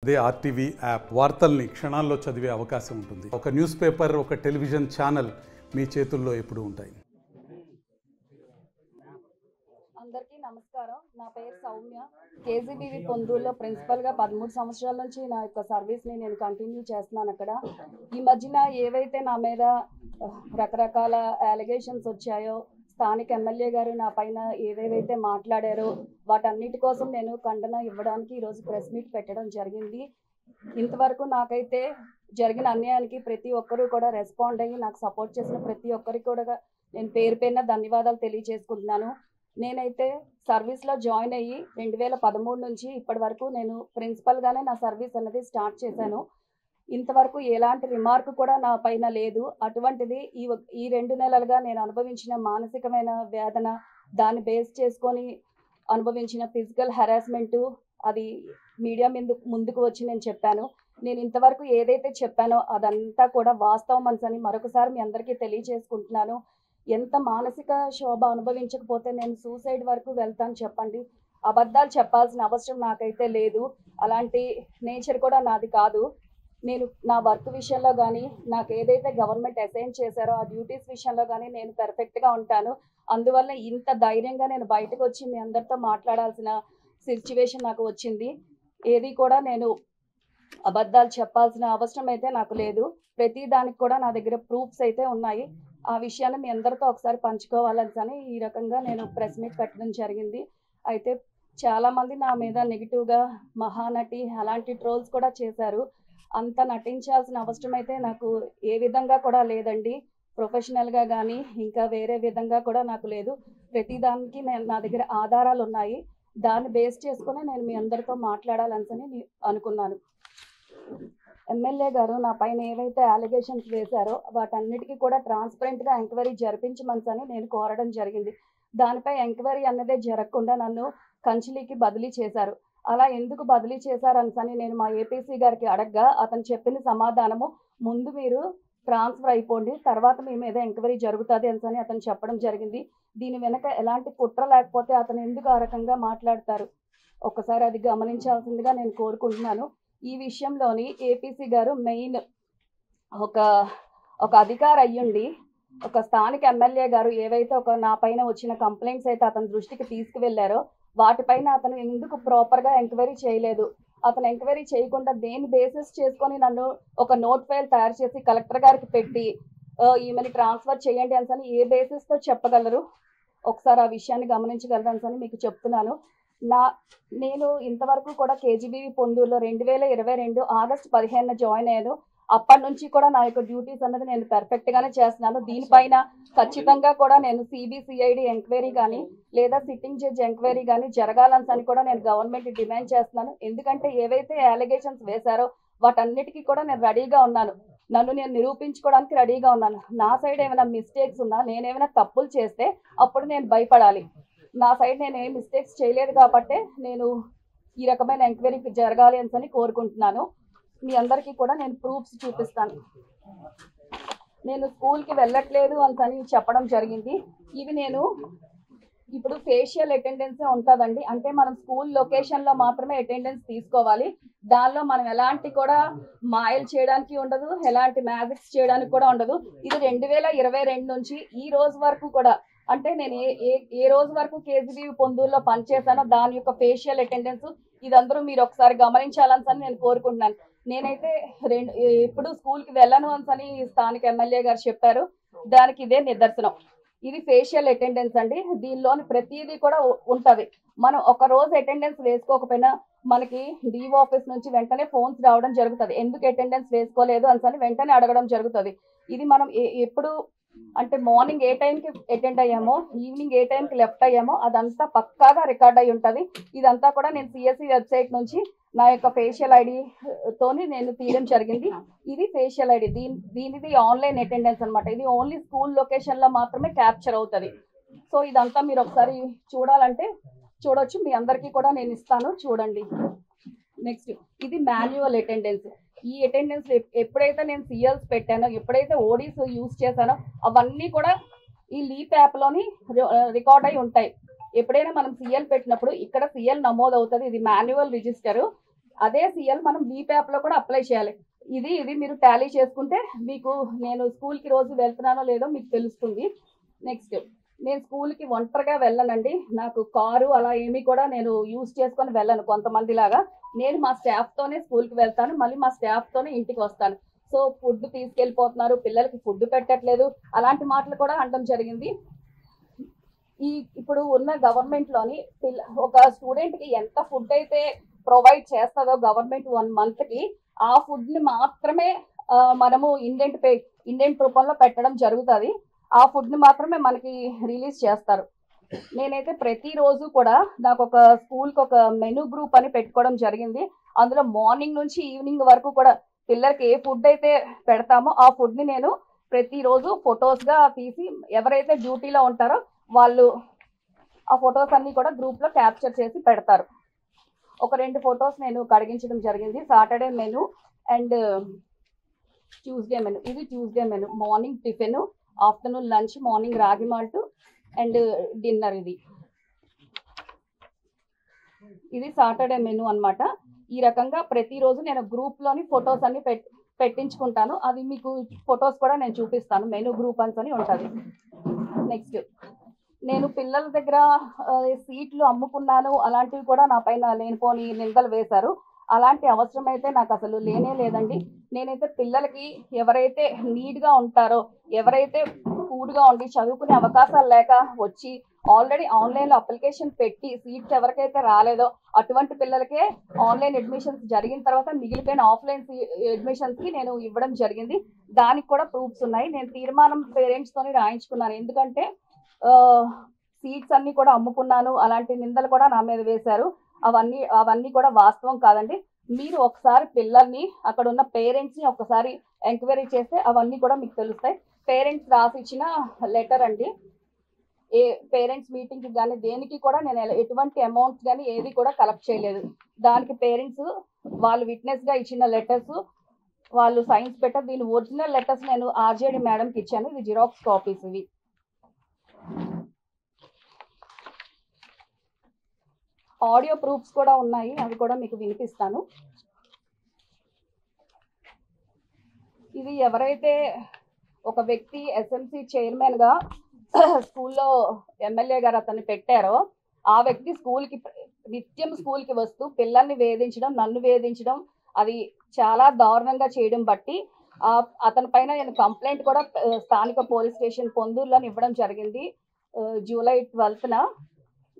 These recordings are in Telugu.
అదే ఆర్టీవీ యాప్ వార్తల్ని క్షణాల్లో చదివే అవకాశం ఉంటుంది. ఒక న్యూస్ పేపర్, ఒక టెలివిజన్ ఛానల్ మీ చేతుల్లో ఎప్పుడూ ఉంటాయి. అందరికీ నమస్కారం. నా పేరు సౌమ్య. కేజీబీవీ పొందూరులో ప్రిన్సిపల్గా 13 సంవత్సరాల నుంచి నా యొక్క సర్వీస్ని నేను కంటిన్యూ చేస్తున్నాను. అక్కడ ఈ మధ్యన ఏవైతే నా మీద రకరకాల అలిగేషన్స్ వచ్చాయో, స్థానిక ఎమ్మెల్యే గారు నా పైన ఏవేవైతే మాట్లాడారో వాటన్నిటి కోసం నేను ఖండన ఇవ్వడానికి ఈరోజు ప్రెస్ మీట్ పెట్టడం జరిగింది. ఇంతవరకు నాకైతే జరిగిన అన్యాయానికి ప్రతి ఒక్కరూ కూడా రెస్పాండ్ అయ్యి నాకు సపోర్ట్ చేసిన ప్రతి ఒక్కరికి కూడా నేను పేరు పేరున ధన్యవాదాలు తెలియజేసుకుంటున్నాను. నేనైతే సర్వీస్లో జాయిన్ అయ్యి 2013 నుంచి ఇప్పటి వరకు నేను ప్రిన్సిపల్గానే నా సర్వీస్ అనేది స్టార్ట్ చేశాను. ఇంతవరకు ఎలాంటి రిమార్క్ కూడా నా పైన లేదు. అటువంటిది ఈ 2 నెలలుగా నేను అనుభవించిన మానసికమైన వేదన, దాన్ని బేస్ చేసుకొని అనుభవించిన ఫిజికల్ హెరాస్మెంటు, అది మీడియా ముందుకు వచ్చి నేను చెప్పాను. నేను ఇంతవరకు ఏదైతే చెప్పానో అదంతా కూడా వాస్తవం అని మరొకసారి మీ అందరికీ తెలియజేసుకుంటున్నాను. ఎంత మానసిక శోభ అనుభవించకపోతే నేను సూసైడ్ వరకు వెళ్తాను చెప్పండి. అబద్ధాలు చెప్పాల్సిన అవసరం నాకైతే లేదు. అలాంటి నేచర్ కూడా నాది కాదు. నేను నా వర్క్ విషయంలో కానీ, నాకు ఏదైతే గవర్నమెంట్ అసైన్ చేశారో ఆ డ్యూటీస్ విషయంలో కానీ నేను పర్ఫెక్ట్గా ఉంటాను. అందువల్ల ఇంత ధైర్యంగా నేను బయటకు వచ్చి మీ అందరితో మాట్లాడాల్సిన సిచ్యువేషన్ నాకు వచ్చింది. ఏది కూడా నేను అబద్ధాలు చెప్పాల్సిన అవసరం అయితే నాకు లేదు. ప్రతి దానికి కూడా నా దగ్గర ప్రూఫ్స్ అయితే ఉన్నాయి. ఆ విషయాన్ని మీ అందరితో ఒకసారి పంచుకోవాలని ఈ రకంగా నేను ప్రెస్ మీట్ పెట్టడం జరిగింది. అయితే చాలామంది నా మీద నెగిటివ్గా మహానటి అలాంటి ట్రోల్స్ కూడా చేశారు. అంత నటించాల్సిన అవసరం అయితే నాకు ఏ విధంగా కూడా లేదండి. ప్రొఫెషనల్గా కానీ ఇంకా వేరే విధంగా కూడా నాకు లేదు. ప్రతిదానికి నా దగ్గర ఆధారాలు ఉన్నాయి. దాన్ని బేస్ చేసుకుని నేను మీ అందరితో మాట్లాడాలని అనుకున్నాను. ఎమ్మెల్యే గారు నా పైన ఏవైతే అలిగేషన్స్ వేశారో వాటన్నిటికీ కూడా ట్రాన్స్పరెంట్గా ఎంక్వైరీ జరిపించమని నేను కోరడం జరిగింది. దానిపై ఎంక్వైరీ అన్నదే జరగకుండా నన్ను కంచిలీకి బదిలీ చేశారు. అలా ఎందుకు బదిలీ చేశారని నేను మా ఏపీసీ గారికి అడగగా అతను చెప్పిన సమాధానము, ముందు మీరు ట్రాన్స్ఫర్ అయిపోండి, తర్వాత మీ మీద ఎంక్వైరీ జరుగుతుంది అని అతను చెప్పడం జరిగింది. దీని వెనక ఎలాంటి కుట్ర లేకపోతే అతను ఎందుకు ఆ రకంగా మాట్లాడతారు? ఒక్కసారి అది గమనించాల్సిందిగా నేను కోరుకుంటున్నాను. ఈ విషయంలోని ఏపీసీ గారు మెయిన్ ఒక అధికారి అయ్యుండి ఒక స్థానిక ఎమ్మెల్యే గారు ఏవైతే నా పైన వచ్చిన కంప్లైంట్స్ అయితే అతని దృష్టికి తీసుకువెళ్లారో వాటిపైన అతను ఎందుకు ప్రాపర్గా ఎంక్వైరీ చేయలేదు? అతను ఎంక్వైరీ చేయకుండా దేని బేసిస్ చేసుకొని నన్ను ఒక నోట్ ఫైల్ తయారు చేసి కలెక్టర్ గారికి పెట్టి ఈమెని ట్రాన్స్ఫర్ చేయండి అని ఏ బేసిస్తో చెప్పగలరు? ఒకసారి ఆ విషయాన్ని గమనించగలరని మీకు చెప్తున్నాను. నేను ఇంతవరకు కూడా కేజీబీవీ పొందూరులో 2022 ఆగస్టు 15న జాయిన్ అయ్యాను. అప్పటి నుంచి కూడా నా యొక్క డ్యూటీస్ అన్నది నేను పర్ఫెక్ట్గానే చేస్తున్నాను. దీనిపైన ఖచ్చితంగా కూడా నేను సిబిసిఐడి ఎంక్వైరీ కానీ లేదా సిట్టింగ్ జడ్జి ఎంక్వైరీ కానీ జరగాలని కూడా నేను గవర్నమెంట్ డిమాండ్ చేస్తున్నాను. ఎందుకంటే ఏవైతే అలిగేషన్స్ వేశారో వాటన్నిటికీ కూడా నేను రెడీగా ఉన్నాను. నన్ను నేను నిరూపించుకోవడానికి రెడీగా ఉన్నాను. నా సైడ్ ఏమైనా మిస్టేక్స్ ఉన్నా, నేనేమైనా తప్పులు చేస్తే అప్పుడు నేను భయపడాలి. నా సైడ్ నేను ఏం మిస్టేక్స్ చేయలేదు కాబట్టి నేను ఈ రకమైన ఎంక్వైరీ జరగాలి అని కోరుకుంటున్నాను. మీ అందరికీ కూడా నేను ప్రూఫ్స్ చూపిస్తాను. నేను స్కూల్కి వెళ్ళట్లేదు అని చెప్పడం జరిగింది. ఇవి నేను ఇప్పుడు ఫేషియల్ అటెండెన్సే ఉంటుందండి. అంటే మనం స్కూల్ లొకేషన్లో మాత్రమే అటెండెన్స్ తీసుకోవాలి. దానిలో మనం ఎలాంటి కూడా మాయలు చేయడానికి ఉండదు, ఎలాంటి మ్యాజిక్స్ చేయడానికి కూడా ఉండదు. ఇది 2022 నుంచి ఈ రోజు వరకు కూడా, అంటే నేను ఏ రోజు వరకు కేజీబీవీ పొందూరులో పనిచేశానో దాని యొక్క ఫేషియల్ అటెండెన్స్ ఇదందరూ మీరు ఒకసారి గమనించాలని నేను కోరుకుంటున్నాను. నేనైతే ఎప్పుడు స్కూల్కి వెళ్ళను అని స్థానిక ఎమ్మెల్యే గారు చెప్పారు. దానికి ఇదే నిదర్శనం. ఇది ఫేషియల్ అటెండెన్స్ అండి. దీనిలోని ప్రతిదీ కూడా ఉంటుంది. మనం ఒక రోజు అటెండెన్స్ వేసుకోకపోయినా మనకి డీఓ ఆఫీస్ నుంచి వెంటనే ఫోన్స్ రావడం జరుగుతుంది. ఎందుకు అటెండెన్స్ వేసుకోలేదు అని వెంటనే అడగడం జరుగుతుంది. ఇది మనం ఎప్పుడు అంటే మార్నింగ్ ఏ టైంకి అటెండ్ అయ్యామో, ఈవినింగ్ ఏ టైంకి లెఫ్ట్ అయ్యామో అదంతా పక్కాగా రికార్డ్ అయి ఉంటుంది. ఇదంతా కూడా నేను సిఎస్సి వెబ్సైట్ నుంచి నా యొక్క ఫేషియల్ ఐడితోని నేను తీయడం జరిగింది. ఇది ఫేషియల్ ఐడి. దీనిది ఆన్లైన్ అటెండెన్స్ అనమాట. ఇది ఓన్లీ స్కూల్ లొకేషన్లో మాత్రమే క్యాప్చర్ అవుతుంది. సో ఇదంతా మీరు ఒకసారి చూడాలంటే చూడొచ్చు. మీ అందరికీ కూడా నేను ఇస్తాను, చూడండి. నెక్స్ట్ ఇది మాన్యువల్ అటెండెన్స్. ఈ అటెండెన్స్ ఎప్పుడైతే నేను సిఎల్స్ పెట్టానో, ఎప్పుడైతే ఓడీస్ యూజ్ చేశానో అవన్నీ కూడా ఈ లీప్ యాప్లోని రికార్డ్ అయి ఉంటాయి. ఎప్పుడైనా మనం సిఎల్ పెట్టినప్పుడు ఇక్కడ సిఎల్ నమోదు అవుతుంది. ఇది మాన్యువల్ రిజిస్టర్. అదే సిఎల్ మనం లీప్ యాప్లో కూడా అప్లై చేయాలి. ఇది మీరు టాలీ చేసుకుంటే మీకు నేను స్కూల్కి రోజు వెళ్తున్నానో లేదో మీకు తెలుస్తుంది. నెక్స్ట్, నేను స్కూల్కి ఒంటరిగా వెళ్ళనండి. నాకు కారు అలా ఏమీ కూడా నేను యూజ్ చేసుకొని వెళ్ళను కొంతమంది లాగా. నేను మా స్టాఫ్తోనే స్కూల్కి వెళ్తాను, మళ్ళీ మా స్టాఫ్తోనే ఇంటికి వస్తాను. సో ఫుడ్ తీసుకెళ్ళిపోతున్నారు, పిల్లలకి ఫుడ్ పెట్టట్లేదు, అలాంటి మాటలు కూడా అనడం జరిగింది. ఇప్పుడు ఉన్న గవర్నమెంట్లోని ఒక స్టూడెంట్కి ఎంత ఫుడ్ అయితే ప్రొవైడ్ చేస్తుందో గవర్నమెంట్ 1 monthకి, ఆ ఫుడ్ని మాత్రమే మనము ఇండెంట్ రూపంలో పెట్టడం జరుగుతుంది. ఆ ఫుడ్ని మాత్రమే మనకి రిలీజ్ చేస్తారు. నేనైతే ప్రతిరోజు కూడా నాకు ఒక స్కూల్కి ఒక మెనూ గ్రూప్ అని పెట్టుకోవడం జరిగింది. అందులో మార్నింగ్ నుంచి ఈవినింగ్ వరకు కూడా పిల్లలకి ఏ ఫుడ్ అయితే పెడతామో ఆ ఫుడ్ని నేను ప్రతిరోజు ఫొటోస్గా తీసి ఎవరైతే డ్యూటీలో ఉంటారో వాళ్ళు ఆ ఫొటోస్ అన్నీ కూడా గ్రూప్లో క్యాప్చర్ చేసి పెడతారు. ఒక 2 ఫొటోస్ నేను కడిగించడం జరిగింది. Saturday menu and Tuesday menu. ఇది Tuesday menu, morning tiffin, afternoon lunch, morning ragi malt and dinner. ఇది సాటర్డే మెనూ అన్నమాట. ఈ రకంగా ప్రతిరోజు నేను గ్రూప్లోని ఫొటోస్ అన్ని పెట్టించుకుంటాను. అది మీకు ఫొటోస్ కూడా నేను చూపిస్తాను. మెనూ గ్రూప్ అని ఉంటుంది. నెక్స్ట్, నేను పిల్లల దగ్గర సీట్లు అమ్ముకున్నాను అలాంటివి కూడా నా పైన లేనిపోని నిందలు వేశారు. అలాంటి అవసరం అయితే నాకు అసలు లేనే లేదండి. నేనైతే పిల్లలకి ఎవరైతే నీడ్గా ఉంటారో, ఎవరైతే పూర్గా ఉండి చదువుకునే అవకాశాలు లేక వచ్చి ఆల్రెడీ ఆన్లైన్లో అప్లికేషన్ పెట్టి సీట్స్ ఎవరికైతే రాలేదో అటువంటి పిల్లలకే ఆన్లైన్ అడ్మిషన్స్ జరిగిన తర్వాత మిగిలిపోయిన ఆఫ్లైన్ అడ్మిషన్స్కి నేను ఇవ్వడం జరిగింది. దానికి కూడా ప్రూఫ్స్ ఉన్నాయి. నేను తీర్మానం పేరెంట్స్తోని రాయించుకున్నాను. ఎందుకంటే సీట్స్ అన్నీ కూడా అమ్ముకున్నాను అలాంటి నిందలు కూడా నా మీద వేశారు. అవన్నీ కూడా వాస్తవం కాదండి. మీరు ఒకసారి పిల్లల్ని, అక్కడ ఉన్న పేరెంట్స్ని ఒకసారి ఎంక్వైరీ చేస్తే అవన్నీ కూడా మీకు తెలుస్తాయి. పేరెంట్స్ రాసిచ్చిన లెటర్ అండి. ఏ పేరెంట్స్ మీటింగ్కి కానీ దేనికి కూడా నేను ఎటువంటి అమౌంట్స్ కానీ ఏది కూడా కలెక్ట్ చేయలేదు. దానికి పేరెంట్స్ వాళ్ళు విట్నెస్గా ఇచ్చిన లెటర్స్ వాళ్ళు సైన్స్ పెట్టారు. దీని ఒరిజినల్ లెటర్స్ నేను ఆర్జేడి మేడంకి ఇచ్చాను. ఇది జిరాక్స్ కాపీస్. ఇవి ఆడియో ప్రూఫ్స్ కూడా ఉన్నాయి, అవి కూడా మీకు వినిపిస్తాను. ఇది ఎవరైతే ఒక వ్యక్తి ఎస్ఎంసీ చైర్మన్గా స్కూల్లో ఎమ్మెల్యే గారు అతన్ని పెట్టారో ఆ వ్యక్తి నిత్యం స్కూల్కి వస్తూ పిల్లల్ని వేధించడం, నన్ను వేధించడం, అది చాలా దారుణంగా చేయడం బట్టి అతని పైన నేను కంప్లైంట్ కూడా స్థానిక పోలీస్ స్టేషన్ పొందూరులో ఇవ్వడం జరిగింది జూలై 12న.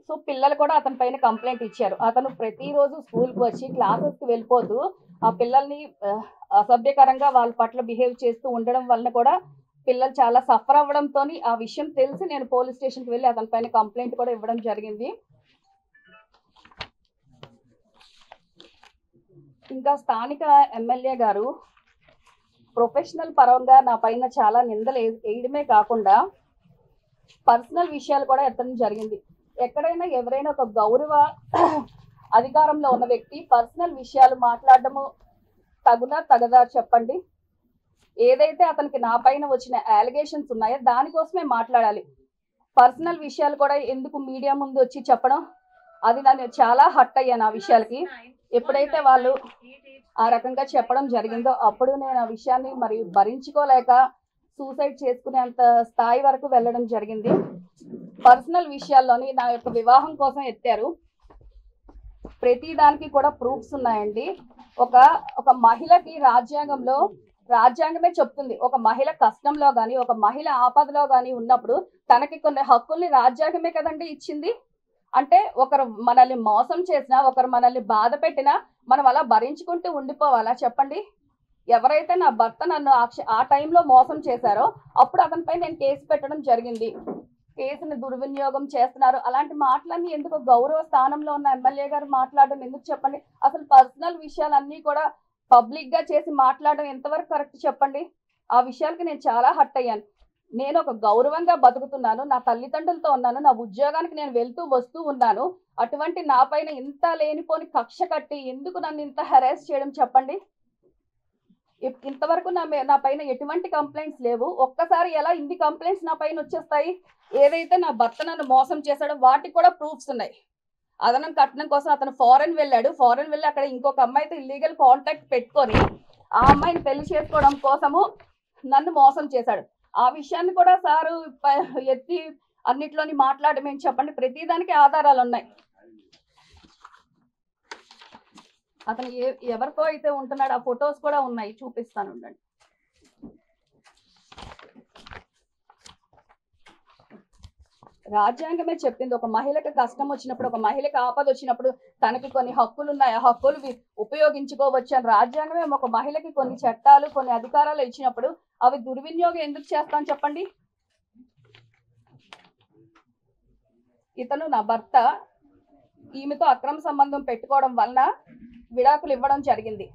సో పిల్లలు కూడా అతని పైన కంప్లైంట్ ఇచ్చారు. అతను ప్రతిరోజు స్కూల్కి వచ్చి క్లాసెస్కి వెళ్ళిపోతూ ఆ పిల్లల్ని అసభ్యకరంగా వాళ్ళ పట్ల బిహేవ్ చేస్తూ ఉండడం వలన కూడా పిల్లలు చాలా సఫర్ అవ్వడంతో ఆ విషయం తెలిసి నేను పోలీస్ స్టేషన్కి వెళ్ళి అతని పైన కంప్లైంట్ కూడా ఇవ్వడం జరిగింది. ఇంకా స్థానిక ఎమ్మెల్యే గారు ప్రొఫెషనల్ పరంగా నా పైన చాలా నిందలు వేయడమే కాకుండా పర్సనల్ విషయాలు కూడా ఎత్తడం జరిగింది. ఎక్కడైనా ఎవరైనా ఒక గౌరవ అధికారంలో ఉన్న వ్యక్తి పర్సనల్ విషయాలు మాట్లాడడము తగదా చెప్పండి. ఏదైతే అతనికి నా పైన వచ్చిన అలిగేషన్స్ ఉన్నాయో దానికోసమే మాట్లాడాలి. పర్సనల్ విషయాలు కూడా ఎందుకు మీడియా ముందు వచ్చి చెప్పడం, అది నన్ను చాలా హర్ట్ అయ్యాను ఆ విషయాలకి. ఎప్పుడైతే వాళ్ళు ఆ రకంగా చెప్పడం జరిగిందో అప్పుడు నేను ఆ విషయాన్ని మరి భరించుకోలేక సూసైడ్ చేసుకునేంత స్థాయి వరకు వెళ్ళడం జరిగింది. పర్సనల్ విషయాల్లోని నా యొక్క వివాహం కోసం ఎత్తారు. ప్రతి దానికి కూడా ప్రూఫ్స్ ఉన్నాయండి. ఒక మహిళకి రాజ్యాంగమే చెప్తుంది, ఒక మహిళ కష్టంలో కానీ ఒక మహిళ ఆపదలో కానీ ఉన్నప్పుడు తనకి కొన్ని హక్కుల్ని రాజ్యాంగమే కదండి ఇచ్చింది. అంటే ఒకరు మనల్ని మోసం చేసినా, ఒకరు మనల్ని బాధ పెట్టినా మనం అలా భరించుకుంటూ ఉండిపోవాలా చెప్పండి? ఎవరైతే నా భర్త నన్ను ఆ టైంలో మోసం చేశారో అప్పుడు అతనిపై నేను కేసు పెట్టడం జరిగింది. కేసుని దుర్వినియోగం చేస్తున్నారు అలాంటి మాటలన్నీ ఎందుకు గౌరవ స్థానంలో ఉన్న ఎమ్మెల్యే గారు మాట్లాడడం ఎందుకు చెప్పండి? అసలు పర్సనల్ విషయాలన్నీ కూడా పబ్లిక్ గా చేసి మాట్లాడడం ఎంతవరకు కరెక్ట్ చెప్పండి? ఆ విషయాలకి నేను చాలా హర్ట్ అయ్యాను. నేను ఒక గౌరవంగా బతుకుతున్నాను, నా తల్లిదండ్రులతో ఉన్నాను, నా ఉద్యోగానికి నేను వెళ్తూ వస్తూ ఉన్నాను. అటువంటి నా పైన ఇంత లేనిపోని కక్ష కట్టి ఎందుకు నన్ను ఇంత హెరాస్ చేయడం చెప్పండి? ఇంతవరకు నా పైన ఎటువంటి కంప్లైంట్స్ లేవు. ఒక్కసారి ఎలా ఇన్ని కంప్లైంట్స్ నా పైన వచ్చేస్తాయి? ఏదైతే నా భర్త నన్ను మోసం చేశాడో వాటికి కూడా ప్రూఫ్స్ ఉన్నాయి. అదనం కట్నం కోసం అతను ఫారెన్ వెళ్ళాడు. ఫారెన్ వెళ్ళి అక్కడ ఇంకొక అమ్మాయితో ఇల్లీగల్ కాంటాక్ట్ పెట్టుకొని ఆ అమ్మాయిని పెళ్లి చేసుకోవడం కోసము నన్ను మోసం చేశాడు. ఆ విషయాన్ని కూడా సారు ఎత్తి అన్నిట్లోని మాట్లాడమని చెప్పండి. ప్రతిదానికి ఆధారాలు ఉన్నాయి. అతను ఎవరితో అయితే ఉంటున్నాడు ఆ ఫొటోస్ కూడా ఉన్నాయి, చూపిస్తాను ఉండండి. రాజ్యాంగమే చెప్పింది, ఒక మహిళకి కష్టం వచ్చినప్పుడు, ఒక మహిళకి ఆపద వచ్చినప్పుడు తనకి కొన్ని హక్కులు ఉన్నాయి, ఆ హక్కులు ఉపయోగించుకోవచ్చు అని రాజ్యాంగమే ఒక మహిళకి కొన్ని చట్టాలు కొన్ని అధికారాలు ఇచ్చినప్పుడు అవి దుర్వినియోగం ఎందుకు చేస్తాను చెప్పండి. ఇతను నా భర్త, ఈమెతో అక్రమ సంబంధం పెట్టుకోవడం వలన విడాకులు ఇవ్వడం జరిగింది.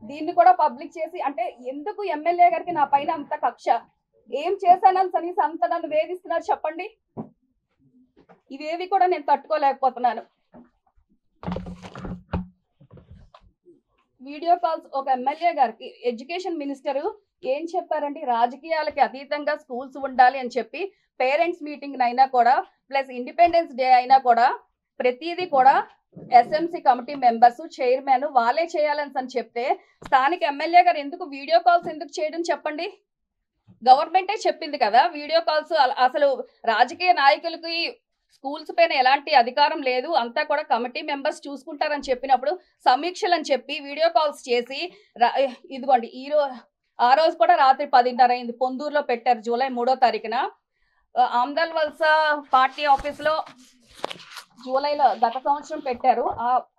దీన్ని కూడా పబ్లిక్ చేసి, అంటే ఎందుకు ఎమ్మెల్యే గారికి నా పైన అంత కక్ష, ఏం చేశానని కనీసం అంత నన్ను వేధిస్తున్నారు చెప్పండి. ఇవేవి కూడా నేను తట్టుకోలేకపోతున్నాను. వీడియో కాల్స్ ఒక ఎమ్మెల్యే గారికి ఎడ్యుకేషన్ మినిస్టర్ ఏం చెప్పారండి, రాజకీయాలకి అతీతంగా స్కూల్స్ ఉండాలి అని చెప్పి పేరెంట్స్ మీటింగ్ అయినా కూడా ప్లస్ ఇండిపెండెన్స్ డే అయినా కూడా ప్రతిదీ కూడా ఎస్ఎంసీ కమిటీ మెంబర్స్ చైర్మన్ వాళ్ళే చేయాలని చెప్తే స్థానిక ఎమ్మెల్యే గారు ఎందుకు వీడియో కాల్స్ ఎందుకు చేయడం చెప్పండి. గవర్నమెంటే చెప్పింది కదా వీడియో కాల్స్. అసలు రాజకీయ నాయకులకి స్కూల్స్ పైన ఎలాంటి అధికారం లేదు, అంతా కూడా కమిటీ మెంబర్స్ చూసుకుంటారని చెప్పినప్పుడు సమీక్షలు అని చెప్పి వీడియో కాల్స్ చేసి ఇదిగోండి ఆ రోజు కూడా రాత్రి 10:30 అయింది. పొందూరులో పెట్టారు జూలై 3వ తారీఖున. ఆమ్దల్ వలస పార్టీ ఆఫీస్లో జూలైలో గత సంవత్సరం పెట్టారు.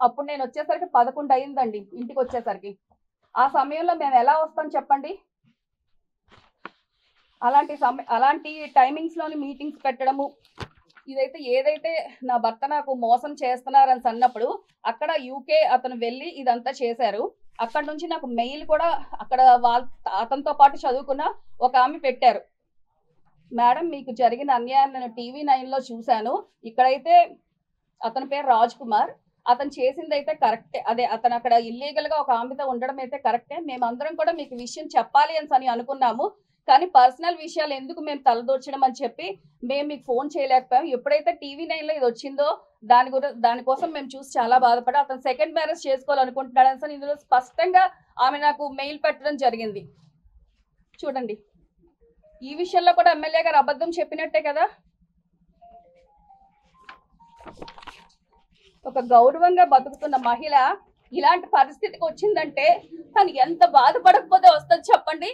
అప్పుడు నేను వచ్చేసరికి 11 అయిందండి ఇంటికి వచ్చేసరికి. ఆ సమయంలో మేము ఎలా వస్తాం చెప్పండి. అలాంటి టైమింగ్స్ లోని మీటింగ్స్ పెట్టడము, ఏదైతే నా భర్త నాకు మోసం చేస్తున్నారని అన్నప్పుడు అక్కడ యూకే అతను వెళ్ళి ఇదంతా చేశారు. అక్కడ నుంచి నాకు మెయిల్ కూడా అక్కడ అతనితో పాటు చదువుకున్న ఒక ఆమె పెట్టారు, మేడం మీకు జరిగిన అన్యాయం నేను TV9లో చూశాను, ఇక్కడైతే అతని పేరు రాజ్ కుమార్, అతను చేసింది అయితే కరెక్టే, అదే అతను అక్కడ ఇల్లీగల్ గా ఒక ఆమెతో ఉండడం అయితే కరెక్టే, మేమందరం కూడా మీకు విషయం చెప్పాలి అని అనుకున్నాము, కానీ పర్సనల్ విషయాలు ఎందుకు మేము తలదూర్చడం అని చెప్పి మేము మీకు ఫోన్ చేయలేకపోయాం. ఎప్పుడైతే TV9లో ఇది వచ్చిందో దానికోసం మేము చూసి చాలా బాధపడి అతను సెకండ్ మ్యారేజ్ చేసుకోవాలనుకుంటున్నాడు అని ఇందులో స్పష్టంగా ఆమె నాకు మెయిల్ పెట్టడం జరిగింది. చూడండి, ఈ విషయంలో కూడా ఎమ్మెల్యే గారు అబద్ధం చెప్పినట్టే కదా. ఒక గౌరవంగా బతుకుతున్న మహిళ ఇలాంటి పరిస్థితికి వచ్చిందంటే తను ఎంత బాధపడకపోతే వస్తుంది చెప్పండి.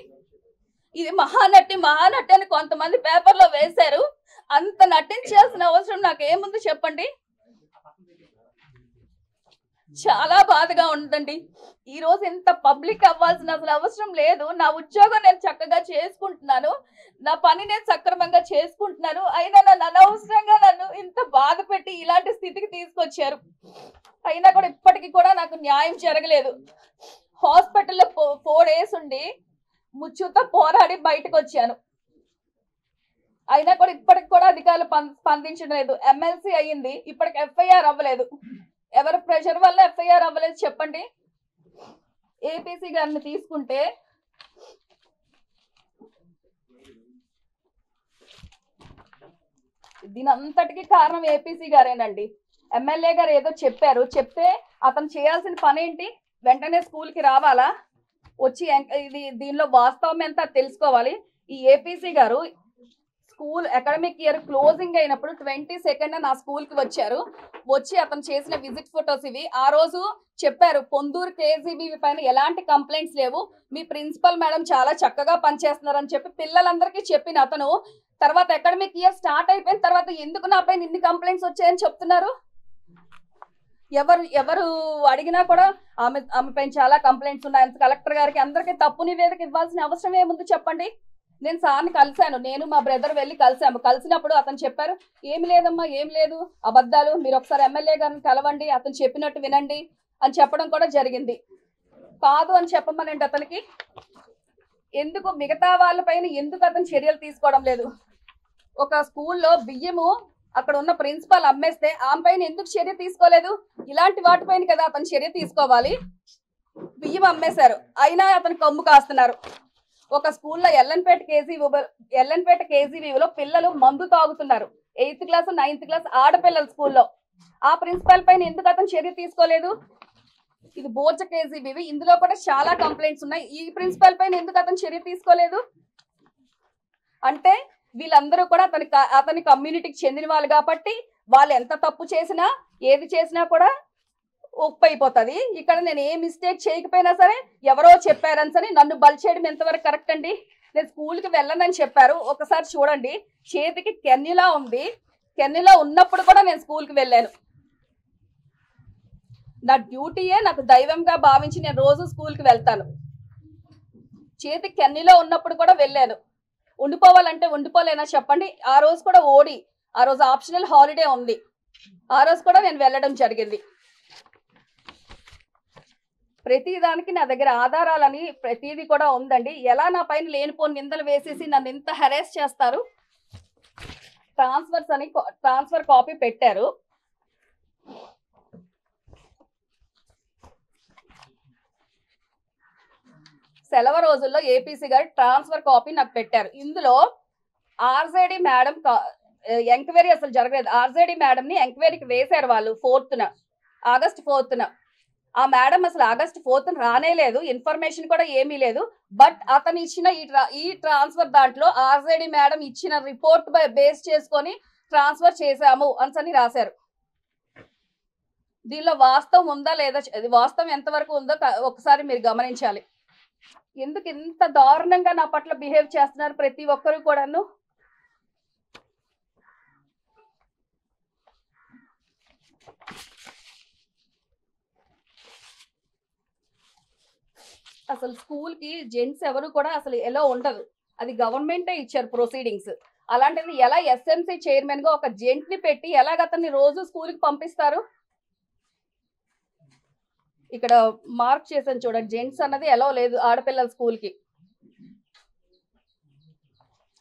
ఇది మహానటి అని కొంతమంది పేపర్లో వేశారు, అంత నటించాల్సిన అవసరం నాకేముంది చెప్పండి. చాలా బాధగా ఉందండి. ఈ రోజు ఇంత పబ్లిక్ అవ్వాల్సిన అసలు అవసరం లేదు. నా ఉద్యోగం నేను చక్కగా చేసుకుంటున్నాను, నా పని నేను సక్రమంగా చేసుకుంటున్నాను, అయినా నన్ను అనవసరంగా నన్ను ఇంత బాధ పెట్టి ఇలాంటి స్థితికి తీసుకొచ్చారు. అయినా కూడా ఇప్పటికీ కూడా నాకు న్యాయం జరగలేదు. హాస్పిటల్లో 4 days ఉండి ముచ్చుతో పోరాడి బయటకు వచ్చాను. అయినా కూడా ఇప్పటికి కూడా అధికారులు స్పందించలేదు. ఎమ్మెల్సీ అయ్యింది, ఇప్పటికి FIR అవ్వలేదు. ఎవరి ప్రెషర్ వల్ల FIR అవ్వలేదు చెప్పండి. ఏపీసీ గారిని తీసుకుంటే దీని అంతటికి కారణం ఏపీసీ గారేనండి. ఎమ్మెల్యే గారు ఏదో చెప్తే అతను చేయాల్సిన పని ఏంటి, వెంటనే స్కూల్కి రావాలా, వచ్చి దీనిలో వాస్తవం ఎంత తెలుసుకోవాలి. ఈ ఏపీసీ గారు స్కూల్ అకాడమిక్ ఇయర్ క్లోజింగ్ అయినప్పుడు 22nd నా స్కూల్కి వచ్చారు. వచ్చి అతను చేసిన విజిట్ ఫొటోస్ ఇవి. ఆ రోజు చెప్పారు పొందూరు KGB పైన ఎలాంటి కంప్లైంట్స్ లేవు, మీ ప్రిన్సిపల్ మేడం చాలా చక్కగా పనిచేస్తున్నారని చెప్పి పిల్లలందరికీ చెప్పిన అతను తర్వాత అకాడమిక్ ఇయర్ స్టార్ట్ అయిపోయిన తర్వాత ఎందుకు నా పైన ఇన్ని కంప్లైంట్స్ వచ్చాయని చెప్తున్నారు. ఎవరు అడిగినా కూడా ఆమె పైన చాలా కంప్లైంట్స్ ఉన్నాయి, కలెక్టర్ గారికి అందరికీ తప్పు నివేదిక ఇవ్వాల్సిన అవసరం ఏముంది చెప్పండి. నేను సార్ని కలిశాను, నేను మా బ్రదర్ వెళ్ళి కలిసినప్పుడు అతను చెప్పారు, ఏమి లేదమ్మా ఏం లేదు, అబద్ధాలు, మీరు ఒకసారి ఎమ్మెల్యే గారిని కలవండి, అతను చెప్పినట్టు వినండి అని చెప్పడం కూడా జరిగింది. కాదు అని చెప్పమనండి అతనికి. ఎందుకు మిగతా వాళ్ళపైన ఎందుకు అతను చర్యలు తీసుకోవడం లేదు. ఒక స్కూల్లో బియ్యము అక్కడ ఉన్న ప్రిన్సిపాల్ అమ్మేస్తే ఆమె పైన ఎందుకు చర్య తీసుకోలేదు. ఇలాంటి వాటిపైన కదా అతను చర్య తీసుకోవాలి. బియ్యం అమ్మేశారు, అయినా అతను కొమ్ము కాస్తున్నారు. ఒక స్కూల్లో ఎల్ఎన్పేట KGBలో పిల్లలు మందు తాగుతున్నారు. 8th class 9th class ఆడపిల్లల స్కూల్లో ఆ ప్రిన్సిపల్ పైన ఎందుకు అతను చర్య తీసుకోలేదు? ఇది బోర్జ కేజీబీవి, ఇందులో కూడా చాలా కంప్లైంట్స్ ఉన్నాయి. ఈ ప్రిన్సిపల్ పైన ఎందుకు అతను చర్య తీసుకోలేదు? అంటే వీళ్ళందరూ కూడా అతని కమ్యూనిటీకి చెందిన వాళ్ళు కాబట్టి వాళ్ళు ఎంత తప్పు చేసినా ఏది చేసినా కూడా ఒప్పు అయిపోతుంది. ఇక్కడ నేను ఏ మిస్టేక్ చేయకపోయినా సరే ఎవరో చెప్పారని సరే నన్ను బలి చేయడం ఎంతవరకు కరెక్ట్ అండి? నేను స్కూల్కి వెళ్ళనని చెప్పారు, ఒకసారి చూడండి చేతికి కెన్యులా ఉంది, కెన్యులా ఉన్నప్పుడు కూడా నేను స్కూల్కి వెళ్ళాను. నా డ్యూటీయే నాకు దైవంగా భావించి నేను రోజు స్కూల్కి వెళ్తాను. చేతికి కెన్యులో ఉన్నప్పుడు కూడా వెళ్ళాను. ఉండిపోవాలంటే ఉండిపోలేనా చెప్పండి? ఆ రోజు కూడా ఓడి, ఆ రోజు ఆప్షనల్ హాలిడే ఉంది, ఆ రోజు కూడా నేను వెళ్ళడం జరిగింది. ప్రతి దానికి నా దగ్గర ఆధారాలని ప్రతిదీ కూడా ఉందండి. ఎలా నా పైన లేనిపోని నిందలు వేసేసి నన్ను ఎంత హెరాస్ చేస్తారు? ట్రాన్స్ఫర్ కాపీ పెట్టారు. సెలవు రోజుల్లో ఏపీసీ గారు ట్రాన్స్ఫర్ కాపీ నాకు పెట్టారు. ఇందులో ఆర్జేడీ మేడం ఎంక్వైరీ అసలు జరగలేదు. ఆర్జేడీ మేడం ని ఎంక్వైరీకి వేశారు వాళ్ళు ఆగస్ట్ 4న. ఆ మేడం అసలు ఆగస్ట్ 4న రానే లేదు, ఇన్ఫర్మేషన్ కూడా ఏమీ లేదు. బట్ అతను ఇచ్చిన ఈ ట్రాన్స్ఫర్ దాంట్లో ఆర్జేడీ మేడం ఇచ్చిన రిపోర్ట్ బేస్ చేసుకొని ట్రాన్స్ఫర్ చేశాము అని రాశారు. దీనిలో వాస్తవం ఉందా లేదా, వాస్తవం ఎంతవరకు ఉందో ఒకసారి మీరు గమనించాలి. ఎందుకు ఇంత దారుణంగా నా పట్ల బిహేవ్ చేస్తున్నారు ప్రతి ఒక్కరు కూడాను? అసలు స్కూల్ కి జెంట్స్ ఎవరు కూడా అసలు ఎలా ఉండదు, అది గవర్నమెంటే ఇచ్చారు ప్రొసీడింగ్స్. అలాంటిది ఎలా ఎస్ఎంసీ చైర్మన్ గా ఒక జెంట్ ని పెట్టి ఎలాగ అతన్ని రోజు స్కూల్ కి పంపిస్తారు? ఇక్కడ మార్క్ చేశాను చూడండి, జెంట్స్ అన్నది ఎలా లేదు ఆడపిల్లల స్కూల్ కి.